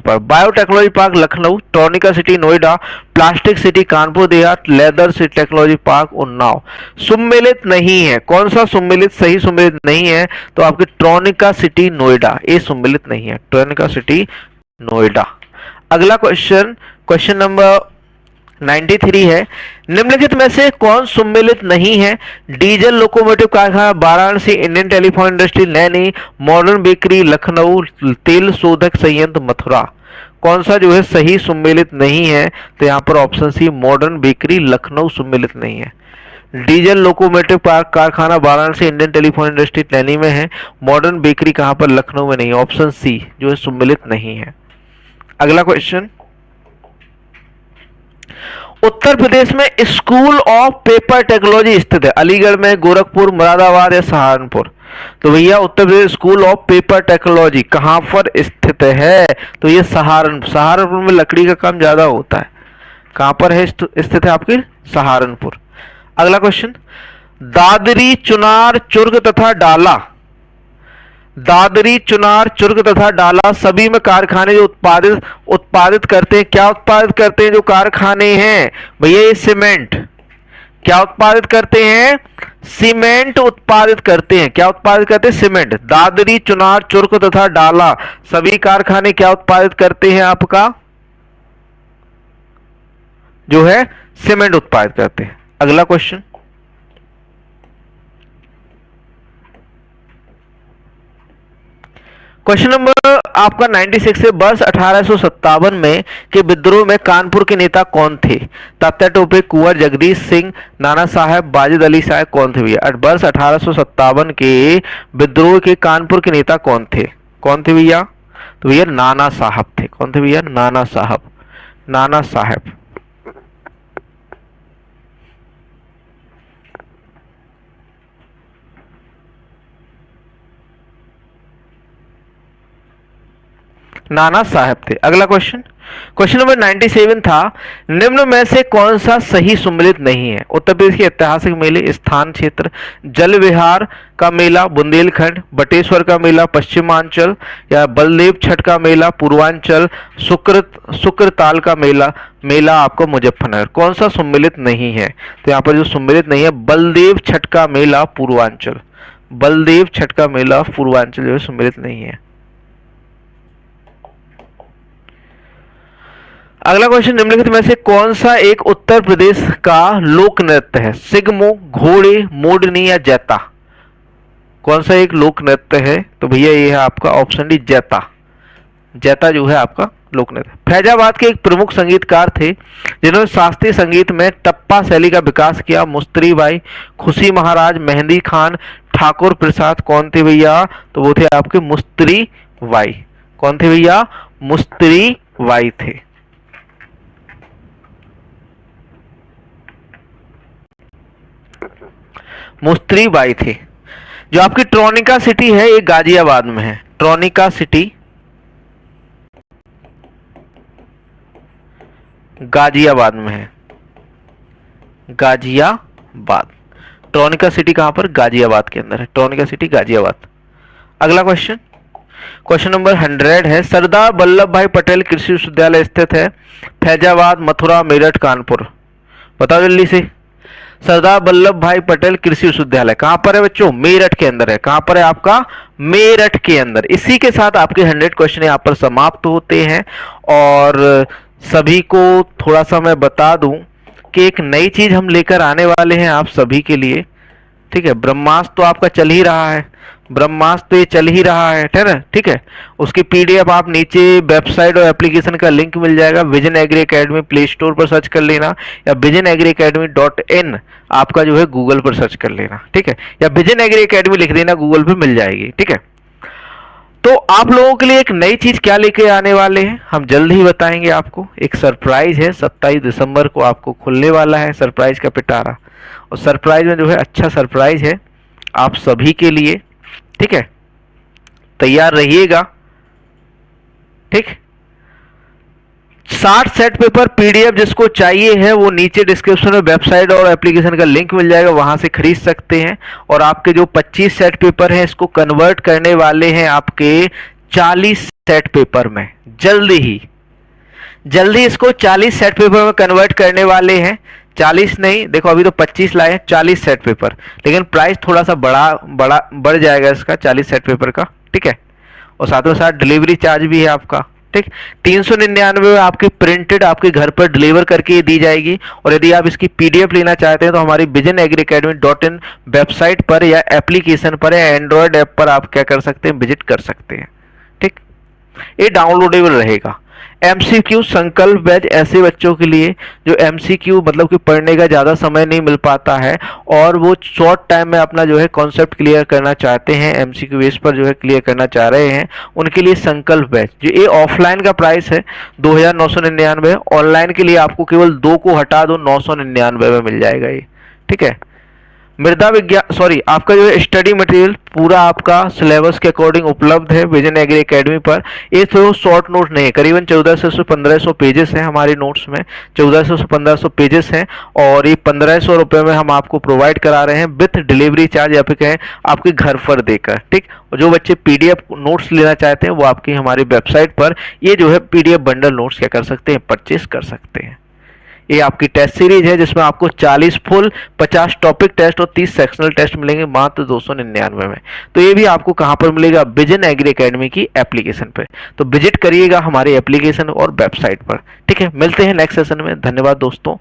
park Lucknow, Tronica city Noida, plastic city Kanpur Dehat, leather city technology park Unnao. सम्मिलित नहीं है। कौन सा सम्मिलित सही सम्मिलित नहीं है? तो आपकी ट्रॉनिका सिटी नोएडा, ये सम्मिलित नहीं है, ट्रॉनिका सिटी नोएडा। अगला क्वेश्चन, क्वेश्चन नंबर 93 है, निम्नलिखित में से कौन सम्मिलित नहीं है? डीजल लोकोमोटिव कारखाना Varanasi, Indian telephone industry Naini, modern bakery Lucknow, तेल शोधक संयंत्र मथुरा। कौन सा जो है सही सम्मिलित नहीं है? तो यहां पर option C modern bakery Lucknow सम्मिलित नहीं है। डीजल लोकोमोटिव कारखाना Varanasi, Indian telephone industry Naini में है, मॉडर्न बेकरी कहां पर? लखनऊ में नहीं है। ऑप्शन सी जो है सम्मिलित नहीं है। अगला क्वेश्चन, उत्तर प्रदेश में स्कूल ऑफ पेपर टेक्नोलॉजी स्थित है अलीगढ़ में, गोरखपुर, मुरादाबाद या सहारनपुर? तो भैया Uttar Pradesh school of paper technology कहां पर स्थित है? तो ये सहारनपुर में लकड़ी का काम ज्यादा होता है। कहां पर है स्थित है आपके? सहारनपुर। अगला क्वेश्चन, दादरी, चुनार, चुर्ग तथा डाला, दादरी, चुनार, चुर्ग तथा डाला सभी में कारखाने जो उत्पादित करते हैं, क्या उत्पादित करते हैं? जो कारखाने हैं भैया ये सीमेंट, क्या उत्पादित करते हैं? सीमेंट उत्पादित करते हैं। क्या उत्पादित करते हैं? सीमेंट। दादरी, चुनार, चुर्ग तथा डाला सभी कारखाने क्या उत्पादित करते हैं? आपका जो है सीमेंट उत्पादित करते हैं। अगला क्वेश्चन, क्वेश्चन नंबर आपका 96 है, वर्ष 1857 में के विद्रोह में कानपुर के नेता कौन थे? तात्या टोपे, कुंवर जगदीश सिंह, नाना साहब, वाजिद अली शाह कौन थे भैया? वर्ष 1857 के विद्रोह के कानपुर के नेता कौन थे? कौन थे भैया? तो भैया नाना साहब थे। कौन थे भैया? नाना साहब, नाना साहब। नाना साहब थे। अगला क्वेश्चन, क्वेश्चन नंबर 97 था, निम्न में से कौन सा सही सम्मिलित नहीं है? उत्तर प्रदेश के ऐतिहासिक मेले, स्थान क्षेत्र, जल विहार का मेला बुंदेलखंड, बटेश्वर का मेला पश्चिमांचल या बलदेव छठ का मेला पूर्वांचल, शुक्रताल का मेला आपको मुजफ्फरनगर। कौन सा सम्मिलित नहीं है? तो यहाँ पर जो सम्मिलित नहीं है बलदेव छठ का मेला पूर्वांचल, बलदेव छठ का मेला पूर्वांचल जो है सम्मिलित नहीं है। अगला क्वेश्चन, निम्नलिखित में से कौन सा एक उत्तर प्रदेश का लोक नृत्य है? सिगमो, घोड़े, मोडनी या जैता? कौन सा एक लोक नृत्य है? तो भैया ये है आपका ऑप्शन डी जैता। जैता जो है आपका लोक नृत्य। फैजाबाद के एक प्रमुख संगीतकार थे जिन्होंने शास्त्रीय संगीत में टप्पा शैली का विकास किया। मुस्त्री बाई, खुशी महाराज, मेहंदी खान, ठाकुर प्रसाद कौन थे भैया? तो वो थे आपके मुस्त्री बाई। कौन थे भैया? मुस्त्री बाई थे। मुस्त्री बाई थे। जो आपकी ट्रॉनिका सिटी है ये गाजियाबाद में है। ट्रॉनिका सिटी गाजियाबाद में है। गाजियाबाद, ट्रॉनिका सिटी कहां पर? गाजियाबाद के अंदर है। Tronica city Ghaziabad. अगला क्वेश्चन, क्वेश्चन नंबर 100 है, सरदार वल्लभ भाई पटेल कृषि विश्वविद्यालय स्थित है फैजाबाद, मथुरा, मेरठ, कानपुर। बताओ जल्दी से। सरदार वल्लभ भाई पटेल कृषि विश्वविद्यालय कहां पर है बच्चों? मेरठ के अंदर है। कहां पर है आपका? मेरठ के अंदर। इसी के साथ आपके 100 क्वेश्चन यहाँ पर समाप्त होते हैं। और सभी को थोड़ा सा मैं बता दूं कि एक नई चीज हम लेकर आने वाले हैं आप सभी के लिए। ठीक है, ब्रह्मास्त्र तो आपका चल ही रहा है, ब्रह्मास्त्र तो ये चल ही रहा है, है ना? ठीक है, उसकी पीडीएफ आप नीचे वेबसाइट और एप्लीकेशन का लिंक मिल जाएगा, vision agree academy play store पर सर्च कर लेना, या विजन एग्री एकेडमी .in आपका जो है गूगल पर सर्च कर लेना। ठीक है, या विजन एग्री एकेडमी लिख देना, गूगल पे मिल जाएगी। ठीक है, तो आप लोगों के लिए एक नई चीज क्या लेके आने वाले हैं हम जल्द ही बताएंगे आपको। एक सरप्राइज है, 27 दिसंबर को आपको खुलने वाला है सरप्राइज का पिटारा। और सरप्राइज में जो है अच्छा सरप्राइज है आप सभी के लिए। ठीक है, तैयार रहिएगा। ठीक, 60 सेट पेपर पीडीएफ जिसको चाहिए है वो नीचे डिस्क्रिप्शन में वेबसाइट और एप्लीकेशन का लिंक मिल जाएगा, वहां से खरीद सकते हैं। और आपके जो 25 सेट पेपर हैं इसको कन्वर्ट करने वाले हैं आपके 40 सेट पेपर में। जल्दी इसको 40 सेट पेपर में कन्वर्ट करने वाले हैं। 40 नहीं, देखो अभी तो 25 लाए हैं, 40 सेट पेपर, लेकिन प्राइस थोड़ा सा बढ़ जाएगा इसका 40 सेट पेपर का। ठीक है, और साथों साथ डिलीवरी चार्ज भी है आपका। ठीक, 399 में आपकी प्रिंटेड आपके घर पर डिलीवर करके दी जाएगी। और यदि आप इसकी पीडीएफ लेना चाहते हैं तो हमारी vision agree academy .in website पर या एप्लीकेशन पर या एंड्रॉयड ऐप पर आप क्या कर सकते हैं, विजिट कर सकते हैं। ठीक, ये डाउनलोडेबल रहेगा। एमसीक्यू संकल्प बैच ऐसे बच्चों के लिए जो एमसीक्यू मतलब कि पढ़ने का ज़्यादा समय नहीं मिल पाता है और वो शॉर्ट टाइम में अपना जो है कॉन्सेप्ट क्लियर करना चाहते हैं, एमसीक्यू बेस पर जो है क्लियर करना चाह रहे हैं, उनके लिए संकल्प बैच। जो ये ऑफलाइन का प्राइस है 2999, ऑनलाइन के लिए आपको केवल 2 को हटा दो 999 में मिल जाएगा ये। ठीक है, मृदा विज्ञान सॉरी आपका जो है स्टडी मटेरियल पूरा आपका सिलेबस के अकॉर्डिंग उपलब्ध है विजन एग्री एकेडमी पर। ये तो शॉर्ट नोट नहीं है, करीबन 1400 से 1500 पेजेस हैं हमारे नोट्स में, 1400 से 1500 पेजेस हैं। और ये 1500 रुपये में हम आपको प्रोवाइड करा रहे हैं विथ डिलीवरी चार्ज, या फिर कहें आपके घर पर देकर। ठीक, और जो बच्चे पीडीएफ नोट्स लेना चाहते हैं वो आपकी हमारी वेबसाइट पर ये जो है पीडीएफ बंडल नोट्स क्या कर सकते हैं, परचेस कर सकते हैं। ये आपकी टेस्ट सीरीज है जिसमें आपको 40 फुल, 50 टॉपिक टेस्ट और 30 सेक्शनल टेस्ट मिलेंगे मात्र 299 में। तो ये भी आपको कहां पर मिलेगा, विजन एग्री एकेडमी की एप्लीकेशन पर। तो विजिट करिएगा हमारी एप्लीकेशन और वेबसाइट पर। ठीक है, मिलते हैं नेक्स्ट सेशन में। धन्यवाद दोस्तों।